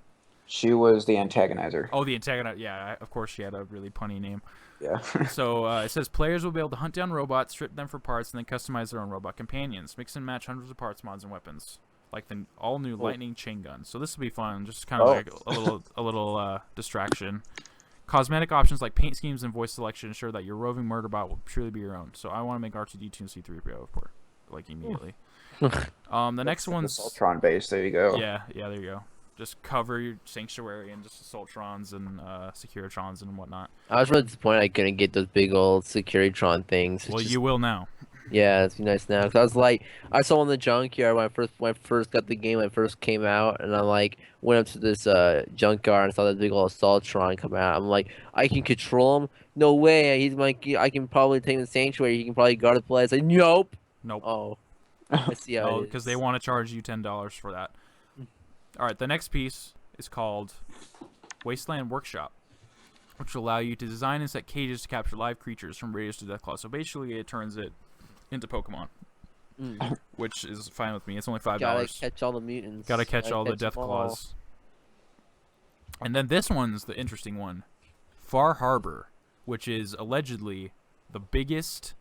She was the antagonizer. Oh, the antagonizer. Yeah, of course she had a really punny name. Yeah. So it says players will be able to hunt down robots, strip them for parts, and then customize their own robot companions. Mix and match hundreds of parts, mods, and weapons, like the all-new lightning chain gun. So this will be fun. Just kind of like a little distraction. Cosmetic options like paint schemes and voice selection ensure that your roving murder bot will truly be your own. So I want to make R2D2 and C3PO for like immediately. The next one's Ultron base. There you go. yeah, there you go. Just cover your sanctuary and just Assaultrons and Securitrons and whatnot. I was really disappointed I couldn't get those big old Securitron things. Well, you will now. Yeah, it's nice now. Cause I was like, I saw in the junkyard when I first got the game when it first came out, and I like went up to this junkyard and saw that big old Assaultron come out. I'm like, I can control him? No way. He's like, I can probably take him to Sanctuary. He can probably guard the place. Like, nope. Nope. I see how it is. Because they want to charge you $10 for that. All right, the next piece is called Wasteland Workshop, which will allow you to design and set cages to capture live creatures from radius to Deathclaw. So basically, it turns it into Pokemon, which is fine with me. It's only $5. Gotta catch all the mutants. Gotta catch all the Deathclaws. And then this one's the interesting one, Far Harbor, which is allegedly the biggest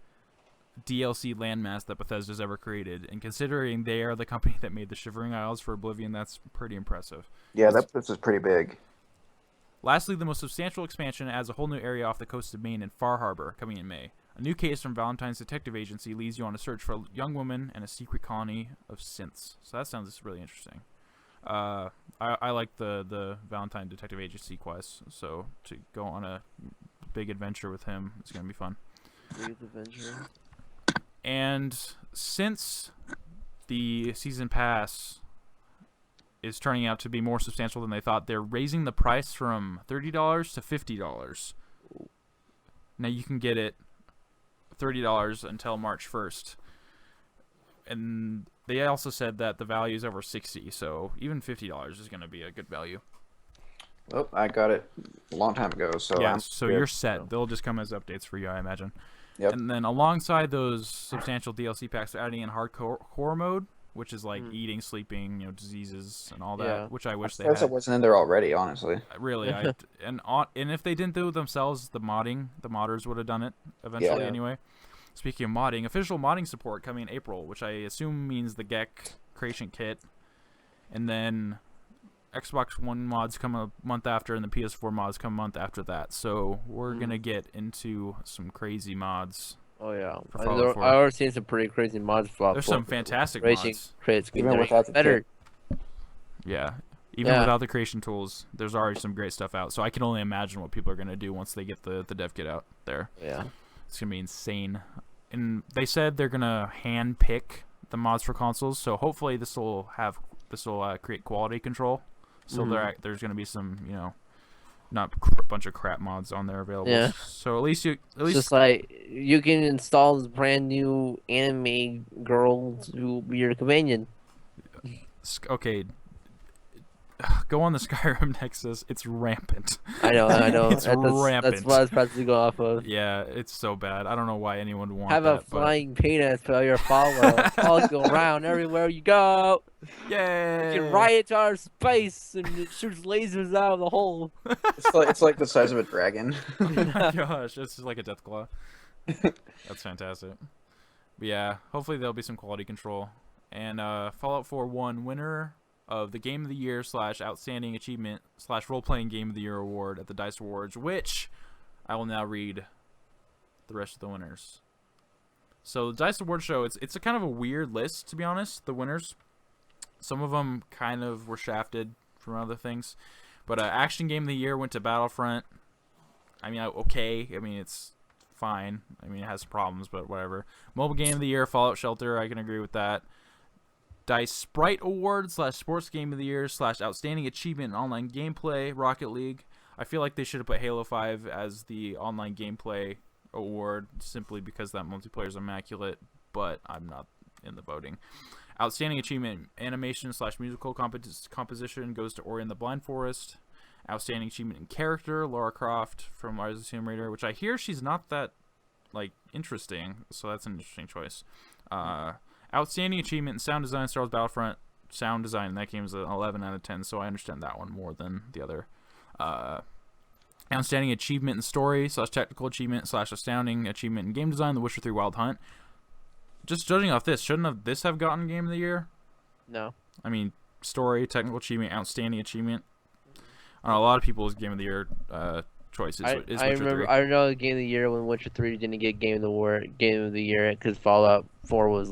DLC landmass that Bethesda's ever created, and considering they are the company that made the Shivering Isles for Oblivion, that's pretty impressive. Yeah, this is pretty big. Lastly, the most substantial expansion adds a whole new area off the coast of Maine in Far Harbor, coming in May. A new case from Valentine's Detective Agency leads you on a search for a young woman and a secret colony of synths. So that sounds really interesting. I like the Valentine Detective Agency quest, so to go on a big adventure with him, it's going to be fun. Big adventure. And since the season pass is turning out to be more substantial than they thought, they're raising the price from $30 to $50. Now you can get it $30 until March 1st. And they also said that the value is over $60, so even $50 is going to be a good value. Oh, I got it a long time ago, so yeah, so you're set. They'll just come as updates for you, I imagine. Yep. And then alongside those substantial DLC packs, they're adding in hardcore mode, which is like eating, sleeping, diseases and all that, which I wish they had. It wasn't in there already, honestly. Really, and if they didn't do it themselves, the modders would have done it eventually anyway. Speaking of modding, official modding support coming in April, which I assume means the GEC creation kit, and then Xbox One mods come a month after, and the PS4 mods come a month after that. So we're gonna get into some crazy mods. Oh yeah, I've already seen some pretty crazy mods. There's some fantastic mods. Even without the better. Yeah, even without the creation tools, there's already some great stuff out. So I can only imagine what people are gonna do once they get the dev kit out there. Yeah, it's gonna be insane. And they said they're gonna hand pick the mods for consoles. So hopefully this will create quality control. So there's going to be some, not a bunch of crap mods on there available. Yeah. So at least just like you can install this brand new anime girl to be your companion. Okay. Go on the Skyrim Nexus. It's rampant. I know. It's rampant. That's what I was about to go off of. Yeah, it's so bad. I don't know why anyone would want Have a flying penis for your follower. Follows go around everywhere you go. Yay! You can riot to our space and it shoots lasers out of the hole. It's like the size of a dragon. Oh my gosh, it's just like a Deathclaw. That's fantastic. But yeah, hopefully there'll be some quality control. And Fallout 4 won winner of the Game of the Year / Outstanding Achievement / Role-Playing Game of the Year award at the DICE Awards, which I will now read the rest of the winners. So the DICE Award show, it's a kind of a weird list, to be honest, the winners. Some of them kind of were shafted from other things. But Action Game of the Year went to Battlefront. I mean, okay. I mean, it's fine. I mean, it has problems, but whatever. Mobile Game of the Year, Fallout Shelter. I can agree with that. DICE Sprite Award / Sports Game of the Year / Outstanding Achievement in Online Gameplay, Rocket League. I feel like they should have put Halo 5 as the online gameplay award simply because that multiplayer is immaculate, but I'm not in the voting. Outstanding Achievement Animation / Musical Composition goes to Ori and the Blind Forest. Outstanding Achievement in Character, Lara Croft from Rise of the Tomb Raider, which I hear she's not that interesting, so that's an interesting choice. Outstanding Achievement in Sound Design, Star Wars Battlefront. Sound design in that game is an 11 out of 10, so I understand that one more than the other. Outstanding Achievement in Story / Technical Achievement / Astounding Achievement in Game Design, The Witcher 3 Wild Hunt. Just judging off this, shouldn't this have gotten Game of the Year? No. I mean, Story, Technical Achievement, Outstanding Achievement. A lot of people's Game of the Year choices is I Witcher 3. I know the Game of the Year when Witcher 3 didn't get Game of the Year because Fallout 4 was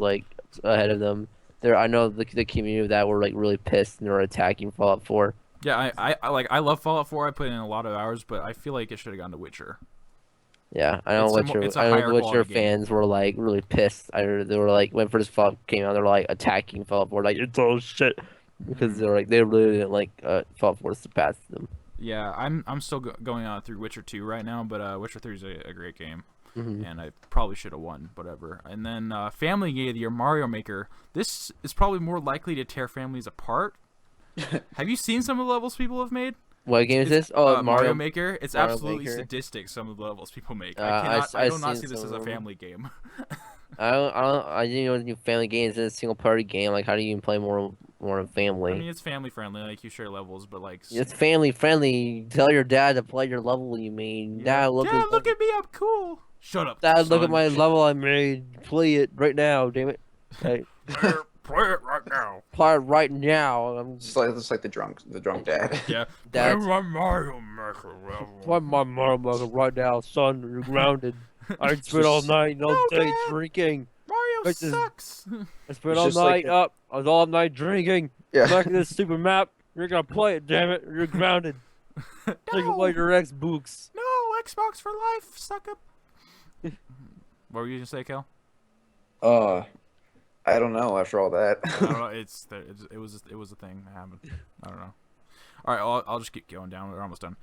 ahead of them. I know the community of that were really pissed and they were attacking Fallout 4. Yeah, I love Fallout 4. I put in a lot of hours, but I feel like it should have gone to Witcher. Yeah, I know Witcher fans were really pissed. They were when first Fallout came out, they were attacking Fallout 4 it's all shit because they really didn't like Fallout 4 surpassed them. Yeah, I'm still going on through Witcher 2 right now, but Witcher 3 is a great game. Mm-hmm. And I probably should have won, whatever. And then Family Game of the Year, Mario Maker. This is probably more likely to tear families apart. Have you seen some of the levels people have made? What game is this? Oh, Mario Maker. It's Mario absolutely Maker. sadistic. Some of the levels people make. I do not see this as a family game. I didn't know new family games. It's a single party game. How do you even play more than family? I mean, it's family friendly. You share levels, but it's family friendly. Tell your dad to play your level you made. Yeah. Dad, look at me. I'm cool. Shut up. Dad, son. look at my level I made. Play it right now. Damn it. Hey. Play it right now. Play it right now. It's like the drunk dad. Yeah. Play my Mario Maker level. Play my Mario Maker right now, son. You're grounded. I spent all night and all day drinking. Mario sucks. I spent all night up. I was all night drinking. Yeah. Back in this stupid map. You're gonna play it, damn it. You're grounded. Take away your Xbox. No, Xbox for life, sucker. What were you gonna say, Kel? I don't know. After all that, I don't know. It was a thing that happened. I don't know. All right, I'll just keep going down. We're almost done.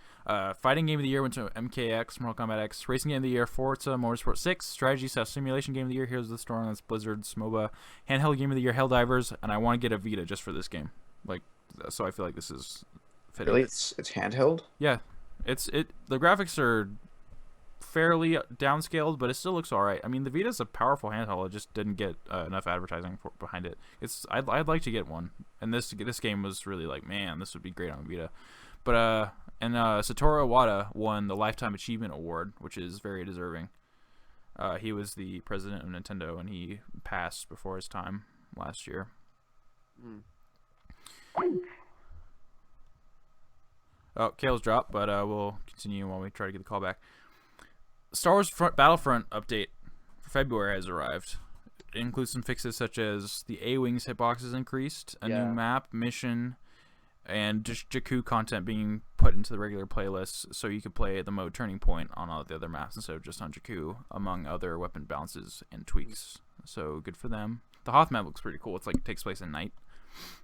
Fighting Game of the Year went to MKX, Mortal Kombat X. Racing Game of the Year, Forza Motorsport 6. Strategy / Simulation Game of the Year, Heroes of the Storm. That's Blizzard's MOBA. Handheld Game of the Year, Helldivers. And I want to get a Vita just for this game. So I feel like this is fitting. really, it's handheld. Yeah, the graphics are fairly downscaled, but it still looks all right. I mean, the Vita's a powerful handheld. It just didn't get enough advertising behind it. I'd like to get one. And this game was really man, this would be great on Vita. But Satoru Iwata won the Lifetime Achievement Award, which is very deserving. He was the president of Nintendo, and he passed before his time last year. Oh, Kale's dropped, but we'll continue while we try to get the call back. Star Wars Battlefront update for February has arrived. It includes some fixes such as the A-Wings hitboxes increased, a new map, mission, and just Jakku content being put into the regular playlists so you could play the mode Turning Point on all the other maps instead of just on Jakku, among other weapon balances and tweaks. So good for them. The Hoth map looks pretty cool. It's it takes place at night.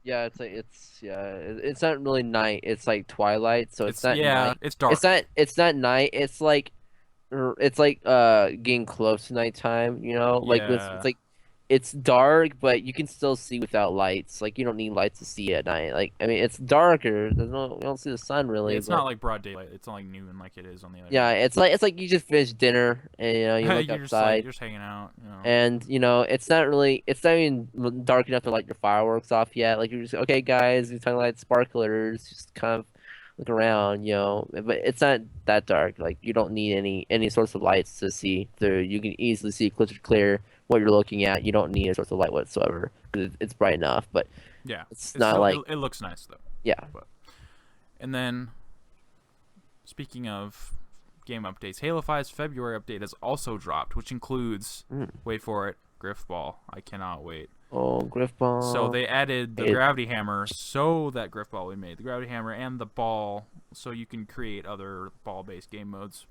Yeah, it's not really night. It's twilight, so it's not night. It's dark. It's not night. It's getting close to nighttime, it's dark, but you can still see without lights. You don't need lights to see at night. It's darker. You don't see the sun really. Yeah, it's not broad daylight. It's not noon like it is on the other. Yeah, it's like you just finished dinner and you look outside. You're just hanging out. And it's not even dark enough to light your fireworks off yet. You're just okay, guys. You're talking sparklers. Just kind of look around, but it's not that dark. You don't need any sorts of lights to see through. You can easily see clear what you're looking at. You don't need a source of light whatsoever because it's bright enough. But yeah, it's not it looks nice though. Yeah. And then, speaking of game updates, Halo 5's February update has also dropped, which includes wait for it, Griffball. I cannot wait. Oh, Griffball. So they added the gravity hammer so that Griffball we made. The gravity hammer and the ball so you can create other ball-based game modes.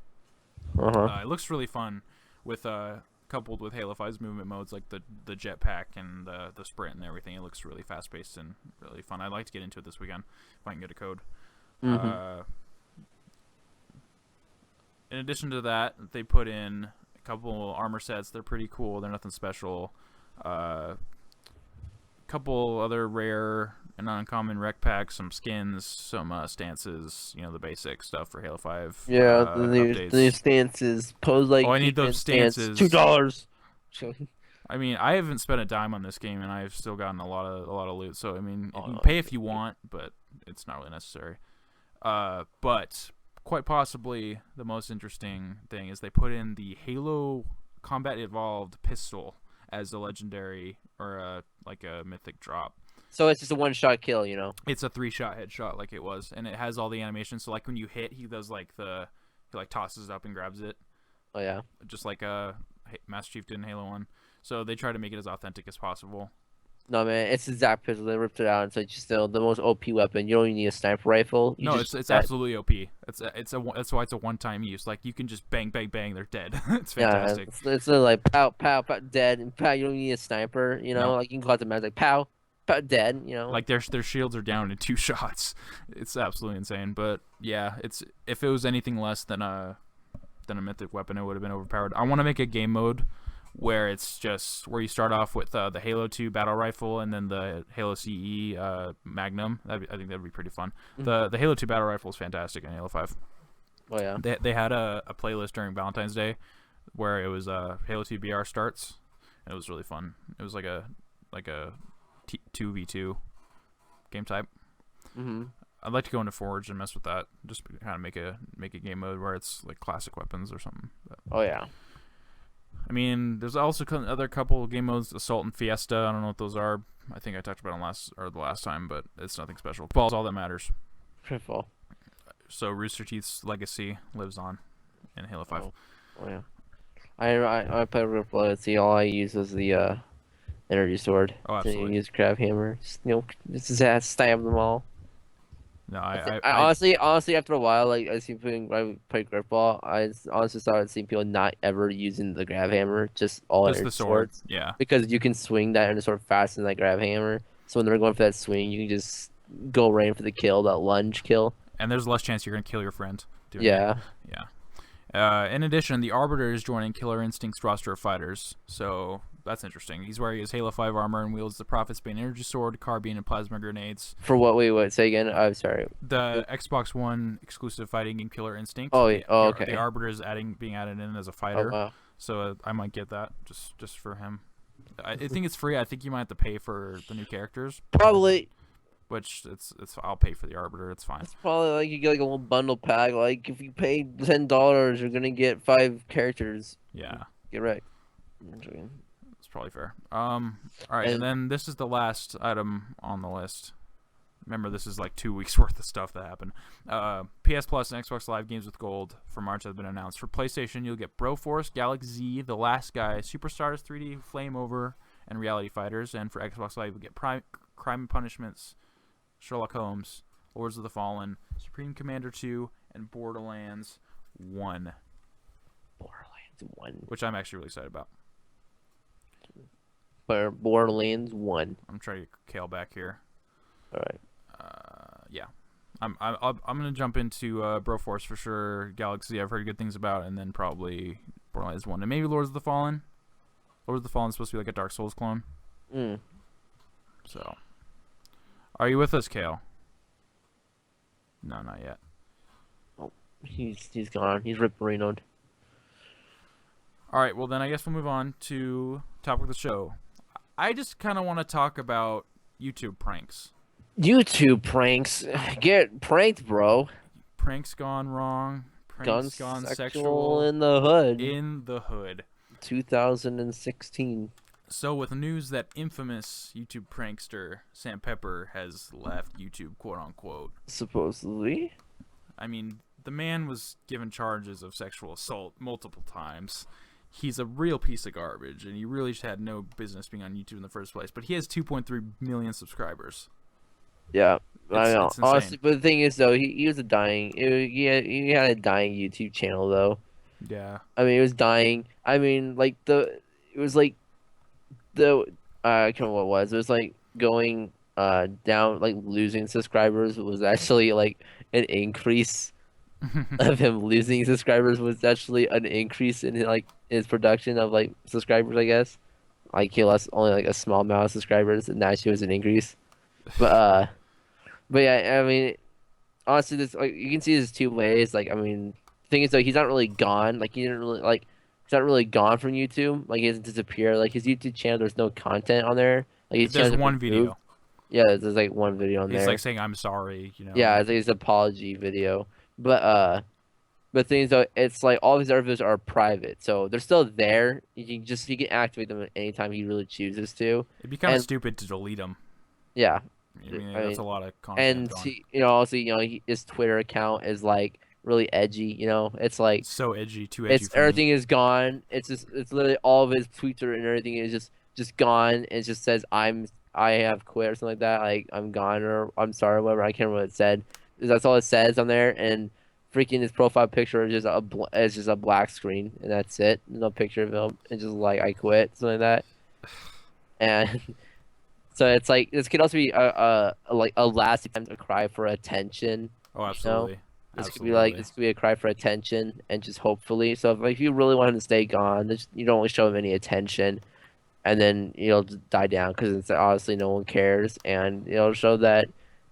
It looks really fun with coupled with Halo 5's movement modes like the jetpack and the sprint and everything. It looks really fast paced and really fun. I'd like to get into it this weekend if I can get a code. In addition to that, they put in a couple armor sets. They're pretty cool. They're nothing special. Couple other rare and uncommon rec packs, some skins, some stances, the basic stuff for Halo 5. Yeah, the new stances. Pose like I need those stances. $2. I mean, I haven't spent a dime on this game, and I've still gotten a lot of loot. So I mean, you can pay if you want, but it's not really necessary. But quite possibly the most interesting thing is they put in the Halo Combat Evolved pistol as a legendary or a mythic drop. So it's just a one-shot kill, It's a 3-shot headshot like it was, and it has all the animations. So like when you hit, he does he tosses it up and grabs it. Oh yeah. Just like Master Chief did in Halo 1. So they try to make it as authentic as possible. No man, it's the Zap pistol. They ripped it out, and so it's just still the most OP weapon. You don't even need a sniper rifle. It's absolutely OP. That's why it's a one-time use. Like you can just bang, bang, bang. They're dead. It's fantastic. Yeah, it's like pow, pow, pow, dead, and pow. You don't need a sniper. Like you can call it the match like pow, pow, dead. Like their shields are down in 2 shots. It's absolutely insane. But yeah, if it was anything less than a mythic weapon, it would have been overpowered. I want to make a game mode where it's just where you start off with the Halo 2 battle rifle and then the Halo CE Magnum. I think that'd be pretty fun. The Halo 2 battle rifle is fantastic in Halo 5. Oh yeah. They had a playlist during Valentine's Day where it was Halo 2 BR starts, and it was really fun. It was like a 2v2 game type. I'd like to go into Forge and mess with that. Just kind of make a game mode where it's like classic weapons or something. But, oh yeah. I mean, there's also other couple game modes, Assault and Fiesta. I don't know what those are. I think I talked about them the last time, but it's nothing special. Ball's all that matters. Football. So Rooster Teeth's legacy lives on in Halo 5. Oh yeah. I play Ripple. See, all I use is the energy sword. Oh, absolutely. To use Crab Hammer. Just stab them all. No, I honestly, after a while, like I see people play grip ball, I honestly started seeing people not ever using the grab hammer, just all just the sword. swords. Yeah. Because you can swing that and sword faster than that grab hammer. So when they're going for that swing, you can just go right in for the kill, that lunge kill. And there's less chance you're gonna kill your friend. Yeah. Yeah. In addition, the Arbiter is joining Killer Instinct's roster of fighters, so that's interesting. He's wearing his Halo 5 armor and wields the Prophet's Bane energy sword, carbine, and plasma grenades. For what? Wait, say again? I'm sorry. The Xbox One exclusive fighting game Killer Instinct. Oh, yeah. Okay. The Arbiter is being added in as a fighter. Oh, wow. So I might get that just for him. I think it's free. I think you might have to pay for the new characters. Probably. Which I'll pay for the Arbiter. It's fine. It's probably like you get like a little bundle pack. Like if you pay $10, you're gonna get 5 characters. Yeah. Get wrecked. It's probably fair. All right, and then this is the last item on the list. Remember, this is like 2 weeks worth of stuff that happened. PS Plus and Xbox Live Games with Gold for March have been announced. For PlayStation, you'll get Broforce, Galaxy Z, The Last Guy, Superstars 3D, Flame Over, and Reality Fighters. And for Xbox Live, you'll get Crime and Punishments, Sherlock Holmes, Lords of the Fallen, Supreme Commander 2, and Borderlands 1. Borderlands 1. Which I'm actually really excited about. Borderlands 1. I'm trying to get Kale back here. All right. Yeah. I'm gonna jump into Broforce for sure. Galaxy I've heard good things about, and then probably Borderlands 1 and maybe Lords of the Fallen. Lords of the Fallen is supposed to be like a Dark Souls clone. So, are you with us, Kale? No, not yet. Oh, he's gone. He's rip-marinoed. All right. Well, then I guess we'll move on to topic of the show. I just kind of want to talk about YouTube pranks. YouTube pranks. Get pranked, bro. Pranks gone wrong. Pranks gone sexual. In the hood. In the hood. 2016. So with news that infamous YouTube prankster Sam Pepper has left YouTube, quote unquote. Supposedly. I mean, the man was given charges of sexual assault multiple times. He's a real piece of garbage, and he really just had no business being on YouTube in the first place. But he has 2.3 million subscribers. Yeah, I know. It's honestly, but the thing is, though, he was a dying. He had a dying YouTube channel, though. Yeah. I mean, it was dying. I mean, like it was like the I can't remember what it was. It was like going down, like losing subscribers was actually like an increase of him losing subscribers was actually an increase in like his production of like subscribers, I guess. Like he lost only like a small amount of subscribers, and actually was an increase. But but yeah, I mean, honestly, this like you can see there's two ways. Like, I mean, the thing is though, he's not really gone. Like, he didn't really like he's not really gone from YouTube. Like, he doesn't disappear. Like his YouTube channel, there's no content on there. Like his There's channel's been one removed. video. Yeah, there's like one video on He's like there. saying I'm sorry, you know. Yeah, it's like his apology video. But things though, it's like all of his other videos are private, so they're still there. You can activate them anytime he really chooses to. It'd be kind of And stupid to delete them. yeah, I mean, I that's mean, a lot of content and gone. he, also his Twitter account is like really edgy. It's like So edgy, too edgy for me. everything is gone. It's literally all of his tweets and everything is just gone. It just says I have quit or something like that. Like I'm gone or I'm sorry, whatever. I can't remember what it said. That's all it says on there, and freaking his profile picture is just it's just a black screen, and that's it. No picture of him, and just like I quit, something like that. And so it's like this could also be like a last attempt to cry for attention. Oh, You know, absolutely. this could be Absolutely. this could be a cry for attention, and just hopefully. So if you really want him to stay gone, you don't really show him any attention, and then just die down because it's honestly no one cares, and show that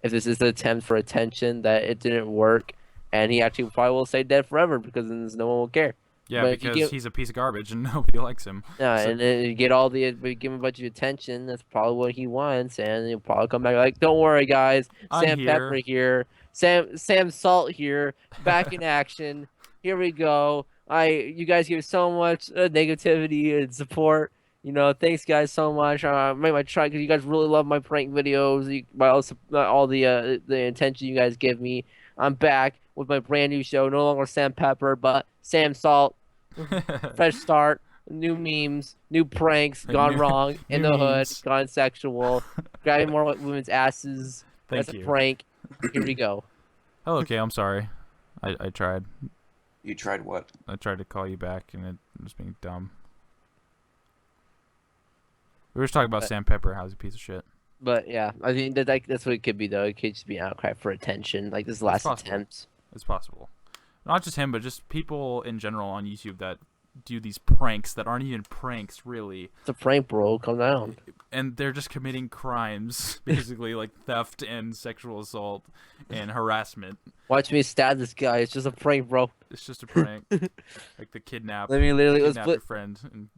if this is an attempt for attention, that it didn't work, and he actually probably will stay dead forever because then no one will care. Yeah, But if you because give he's a piece of garbage and nobody likes him. yeah, So- and then you get but you give him a bunch of attention, that's probably what he wants, and he'll probably come back like, "Don't worry, guys, I'm Sam here." Pepper here, Sam Salt here, back in action. Here we go. You guys give so much negativity and support. Thanks guys so much. Make my try because you guys really love my prank videos. All the attention you guys give me. I'm back with my brand new show. No longer Sam Pepper, but Sam Salt. Fresh start, new memes, new pranks gone wrong in new the hood, memes. gone sexual, grabbing more women's asses. Thank That's you. a prank. Here we go. Oh, okay, I'm sorry. I tried. You tried what? I tried to call you back, and it was being dumb. We were just talking about Sam Pepper. How's a piece of shit. But yeah, I think that's what it could be though. It could just be an outcry for attention, like this last possible. attempt. It's possible. Not just him, but just people in general on YouTube that do these pranks that aren't even pranks, really. It's a prank, bro. Calm down. And they're just committing crimes, basically, like theft and sexual assault and harassment. Watch me stab this guy. It's just a prank, bro. It's just a prank. Like the kidnap Let me literally let's your friend. And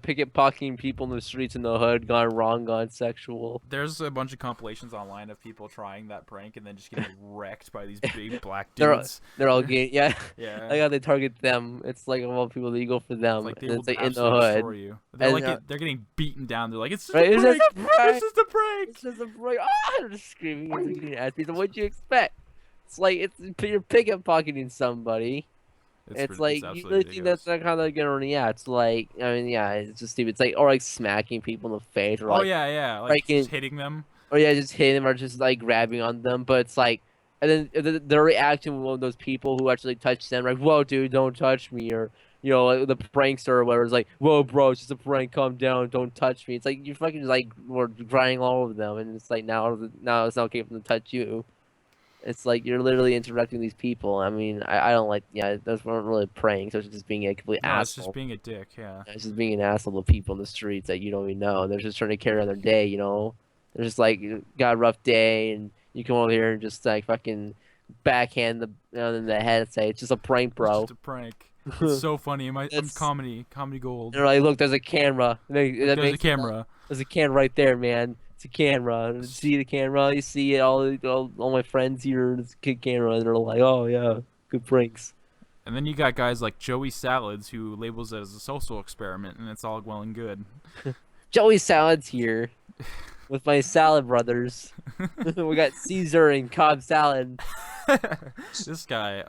picket pocketing people in the streets in the hood, gone wrong, gone sexual. there's a bunch of compilations online of people trying that prank and then just getting wrecked by these big black They're- dudes. They're all getting yeah. Yeah. Like how they target them. It's like of all people that you go for them. Like they and will it's like in the absolutely hood. destroy you. They're And, like they're getting beaten down. They're like, it's just Right, a it's prank. just a prank. It's just a prank. It's just a prank. Ah, they're just screaming and getting ass beat. What'd you expect? It's like you're picket pocketing somebody. It's like you absolutely really think ridiculous. that's not kind of gonna yeah. It's like I mean yeah, it's just stupid. It's like or like smacking people in the face or Oh like yeah, like breaking- just hitting them. or yeah, just hitting them or just like grabbing on them. But it's like and then their reaction with one of those people who actually touch them like whoa dude don't touch me or like the prankster or whatever is like whoa bro it's just a prank calm down don't touch me. It's like you're fucking just like we're crying all over them and it's like now it's not okay for them to touch you. It's like you're literally interrupting these people. I mean, I don't like. Yeah, those weren't really pranks. It was just being a complete No, it's asshole. just being a dick. Yeah. It's just being an asshole to people in the streets that you don't even know. They're just trying to carry on their day. They're just like got a rough day, and you come over here and just like fucking backhand in the head and say it's just a prank, It's bro. just a prank. It's so funny. I'm It's- comedy gold. They're like, look, there's a camera. There's a camera. There's a camera right there, man. It's a camera. See the camera? You see it? All my friends here. It's a good camera. And they're like, oh, yeah, good pranks. And then you got guys like Joey Salads who labels it as a social experiment, and it's all well and good. Joey Salad's here with my salad brothers. We got Caesar and Cobb salad. This guy,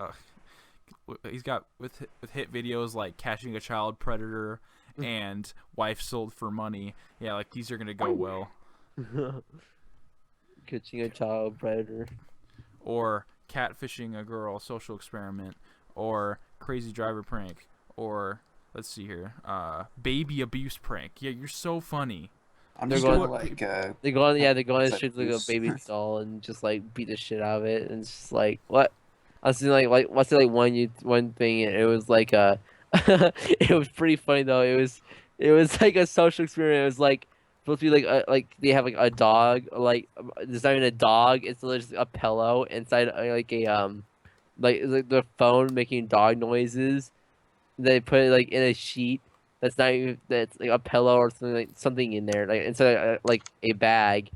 he's got with hit videos like Catching a Child Predator and Wife Sold for Money. Yeah, like these are gonna go well. Catching a child predator. Or Catfishing a Girl, Social Experiment. or crazy driver prank, or let's see here, baby abuse prank. Yeah, you're so funny. I'm They're just going- doing like They go on, yeah, they go on the Sex street like a abuse. baby doll and just like beat the shit out of it, and it's just like what? I was seeing what's like one thing. It was like it was pretty funny though. It was like a social experiment. It was like supposed to be like they have like a dog, like it's not even a dog. It's literally just a pillow inside like a like the phone making dog noises. They put it like in a sheet that's not even that's like a pillow or something in there like inside like a bag,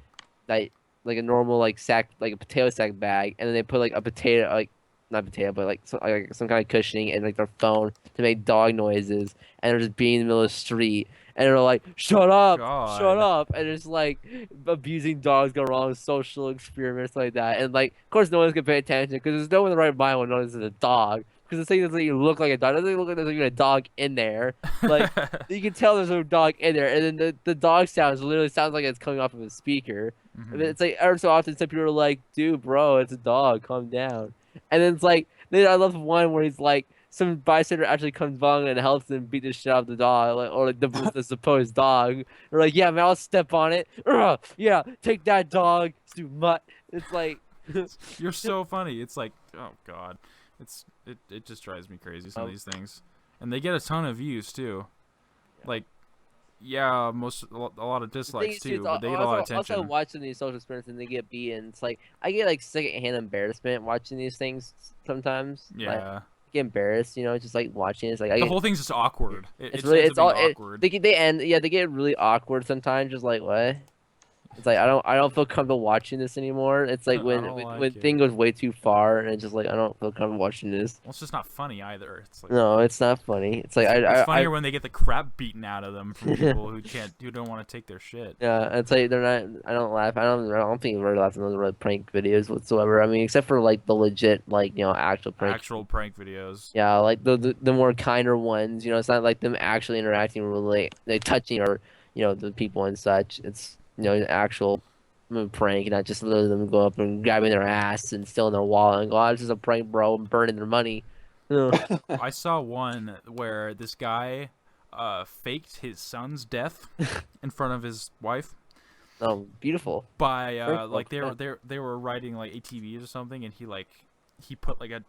like a normal like sack like a potato sack bag, and then they put like a potato like not potato but like some kind of cushioning and like their phone to make dog noises, and they're just being in the middle of the street, and they're like shut God. up, and it's like abusing dogs go wrong, social experiments like that, and like of course no one's gonna pay attention because there's no one in the right mind will notice it's a dog. Because the thing doesn't even look like a dog. It doesn't even look like there's even a dog in there. Like you can tell there's a dog in there, and then the dog literally sounds like it's coming off of a speaker. Mhm. And then it's like every so often some people are like, "Dude, bro, it's a dog. Calm down." And then it's like then I love one where he's like some bystander actually comes along and helps him beat the shit out of the dog, like, or like the supposed dog. They're like, "Yeah, man, I'll step on it. Ugh, yeah, take that dog, stupid mutt." It's like. You're so funny. It's like, oh God, it just drives me crazy, some of these things, and they get a ton of views too. Like, yeah, a lot of dislikes too, but they get a lot of attention. Also, watching these social experiments and they get beaten, it's like I get like secondhand embarrassment watching these things sometimes. Like, Yeah, I get embarrassed, just like watching it. It's like the whole thing's just awkward. it's really ends it's up all being awkward. they get really awkward sometimes. Just like what? It's like I don't feel comfortable watching this anymore. It's like I when don't when, like when it. thing goes way too far, and it's just like I don't feel comfortable watching this. Well, it's just not funny either. It's like No, it's not funny. It's like it's funnier when they get the crap beaten out of them from people who don't want to take their shit. Yeah, it's like they're not. I don't laugh. I don't think we're laughing at those really prank videos whatsoever. I mean, except for like the legit, like actual prank. Actual prank videos. Yeah, like the more kinder ones. It's not like them actually interacting with like touching or the people and such. It's an actual prank, not just letting them go up and grabbing their ass and stealing their wallet and go, "Oh, it's just a prank, bro," and burning their money. I saw one where this guy faked his son's death in front of his wife Oh, beautiful. by Very like cool. they were riding like ATVs or something, and he put like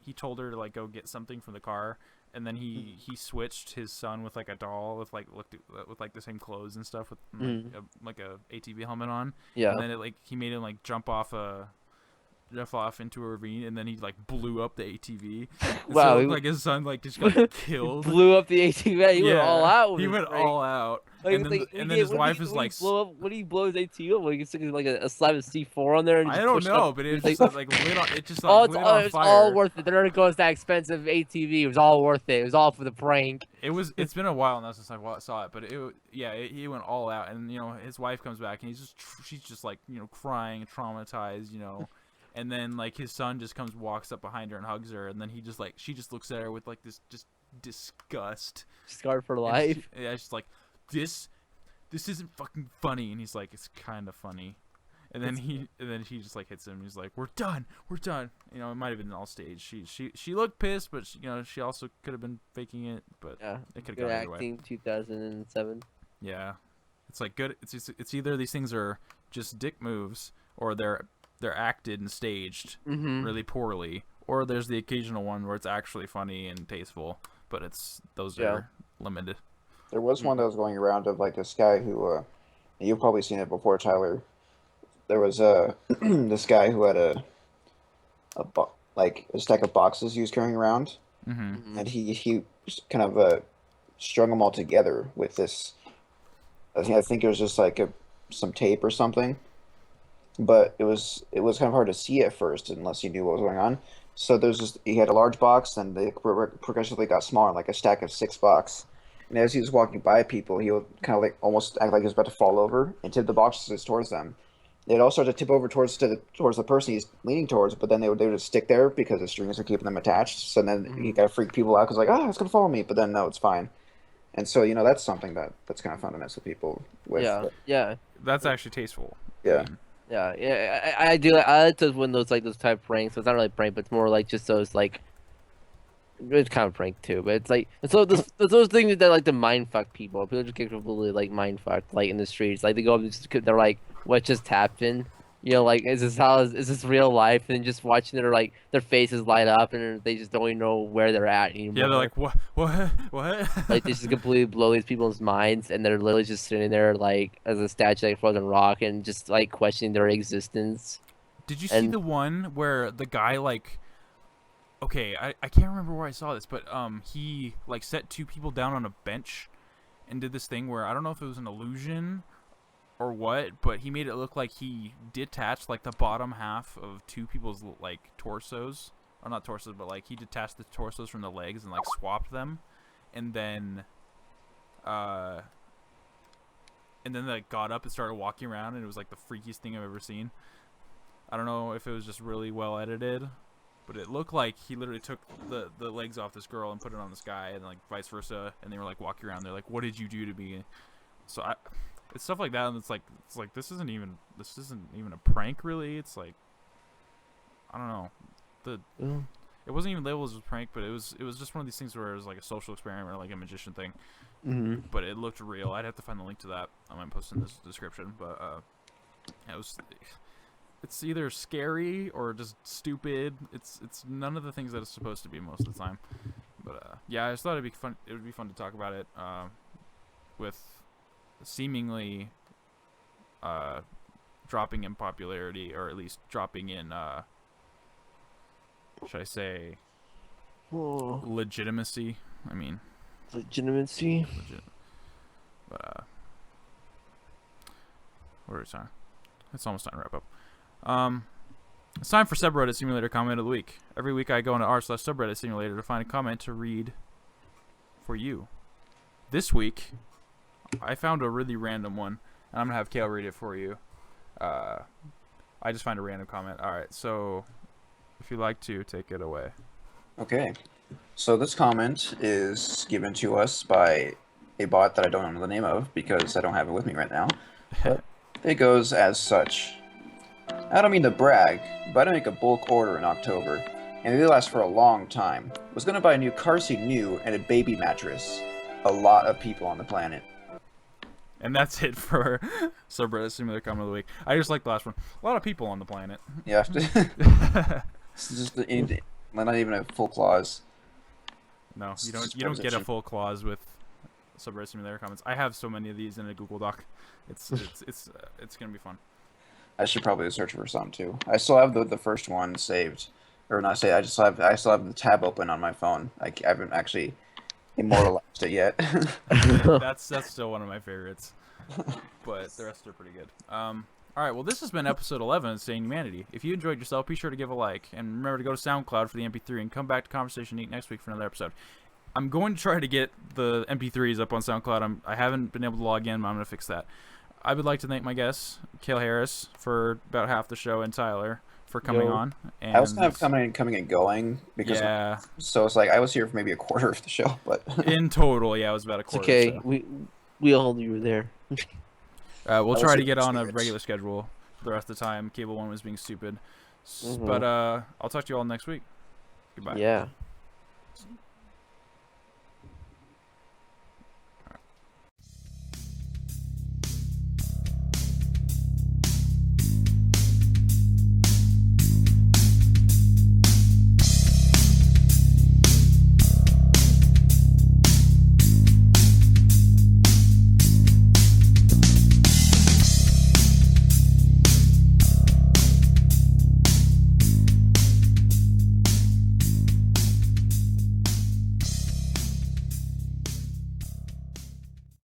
he told her to like go get something from the car, and then he switched his son with like a doll with like with like the same clothes and stuff with like a ATV helmet on. Yeah. And then he made him like jump off into a ravine, and then he like blew up the ATV. And Wow, so, he- like his son like just got killed. Blew up the ATV. He went all out. With He his went prank. all out. Like, And it's then his wife is like, what do you blow his ATV up? Like, he stick like a slab of C4 on there. And I just don't push it know, up. but it It's just like lit on. It just oh, like lit on it's fire. all worth it. There it goes that expensive ATV. It was all worth it. It was all for the prank. It's been a while now since I saw it, but he went all out, and his wife comes back, and she's just like crying, traumatized, and then like his son just walks up behind her and hugs her, and then she just looks at her with like this just disgust. Scarred for And life. she's like, this isn't fucking funny, and he's like, it's kind of funny. And then she just like hits him. And he's like, "We're done. We're done." It might have been all staged. She looked pissed, but she also could have been faking it. But Yeah. it could have Good gone either way. acting, 2007. Yeah, it's like good. It's either these things are just dick moves, or they're acted and staged really poorly, or there's the occasional one where it's actually funny and tasteful. But those are limited. There was one that was going around of like this guy who, you've probably seen it before, Tyler. There was this guy who had a stack of boxes he was carrying around, and he kind of strung them all together with this. I think it was just like some tape or something, but it was kind of hard to see at first unless you knew what was going on. So he had a large box, and they progressively got smaller, like a stack of 6 boxes. And as he was walking by people, he would kind of like almost act like he was about to fall over and tip the boxes towards them. They'd all start to tip over towards the person he's leaning towards, but then they would just stick there because the strings are keeping them attached. So then he got to freak people out because like, it's gonna follow me, but then no, it's fine. And so that's something that's kind of fun to mess with people with. Yeah. That's actually tasteful. Yeah. Yeah. I do. I like those when those type of pranks. So it's not really a prank, but it's more like just those like It's kind of prank too, but it's like it's those things that like to mind fuck people. People just get completely like mind fucked like in the streets. Like they go up, they're like, "What just happened?" Like is this real life? And just watching their faces light up, and they just don't even know where they're at Yeah, they're anymore. like, what? Like they just completely blow these people's minds, and they're literally just sitting there like as a statue, like frozen rock, and just like questioning their existence. Did you see And the one where the guy like? Okay, I can't remember where I saw this, but he like set two people down on a bench and did this thing where I don't know if it was an illusion or what, but he made it look like he detached like the bottom half of two people's like torsos, or not torsos, but like he detached the torsos from the legs and like swapped them, and then uh like got up and started walking around, and it was like the freakiest thing I've ever seen. I don't know if it was just really well edited, but it looked like he literally took the legs off this girl and put it on this guy, and like vice versa, and they were like walking around. They're like, "What did you do to me?" So it's stuff like that, and it's like this isn't even a prank, really. It's like, I don't know, it wasn't even labeled as a prank, but it was just one of these things where it was like a social experiment or like a magician thing. mm-hmm. But it looked real. I'd have to find the link to that. I might post in this description, but it was. It's either scary or just stupid. It's none of the things that it's supposed to be most of the time. But yeah, I just thought it'd be fun. It would be fun to talk about it with seemingly dropping in popularity, or at least dropping in should I say legitimacy? I mean, Legitimacy. But what are we saying? It's almost time to wrap up. It's time for subreddit simulator comment of the week. Every week I go into r/subreddit simulator to find a comment to read for you. This week, I found a really random one, and I'm gonna have Kale read it for you. I just find a random comment. All right, so if you'd like to, take it away. Okay. So this comment is given to us by a bot that I don't know the name of because I don't have it with me right now. But it goes as such. I don't mean to brag, but I make a bulk order in October, and they last for a long time. Was gonna buy a new car seat new and a baby mattress. A lot of people on the planet. And that's it for subreddit simulator comment of the week. I just like the last one. A lot of people on the planet. Yeah. It's just not even a full clause. No, you don't get a full clause with subreddit simulator comments. I have so many of these in a Google Doc. It's gonna be fun. I should probably search for some too. I still have the first one saved, or not saved. I still have the tab open on my phone. I haven't actually immortalized it yet. That's still one of my favorites, but the rest are pretty good. All right, well, this has been episode 11 of Staying Humanity. If you enjoyed yourself, be sure to give a like, and remember to go to SoundCloud for the MP3 and come back to Conversation Neat next week for another episode. I'm going to try to get the MP3s up on SoundCloud. I haven't been able to log in, but I'm going to fix that. I would like to thank my guests, Kale Harris, for about half the show, and Tyler for coming on. And I was kind of coming and going because so it's like I was here for maybe a quarter of the show, but in total, yeah, it was about a quarter. It's okay. We all knew you were there. We'll try to get on a regular schedule for the rest of the time. Cable One was being stupid, but I'll talk to you all next week. Goodbye. Yeah.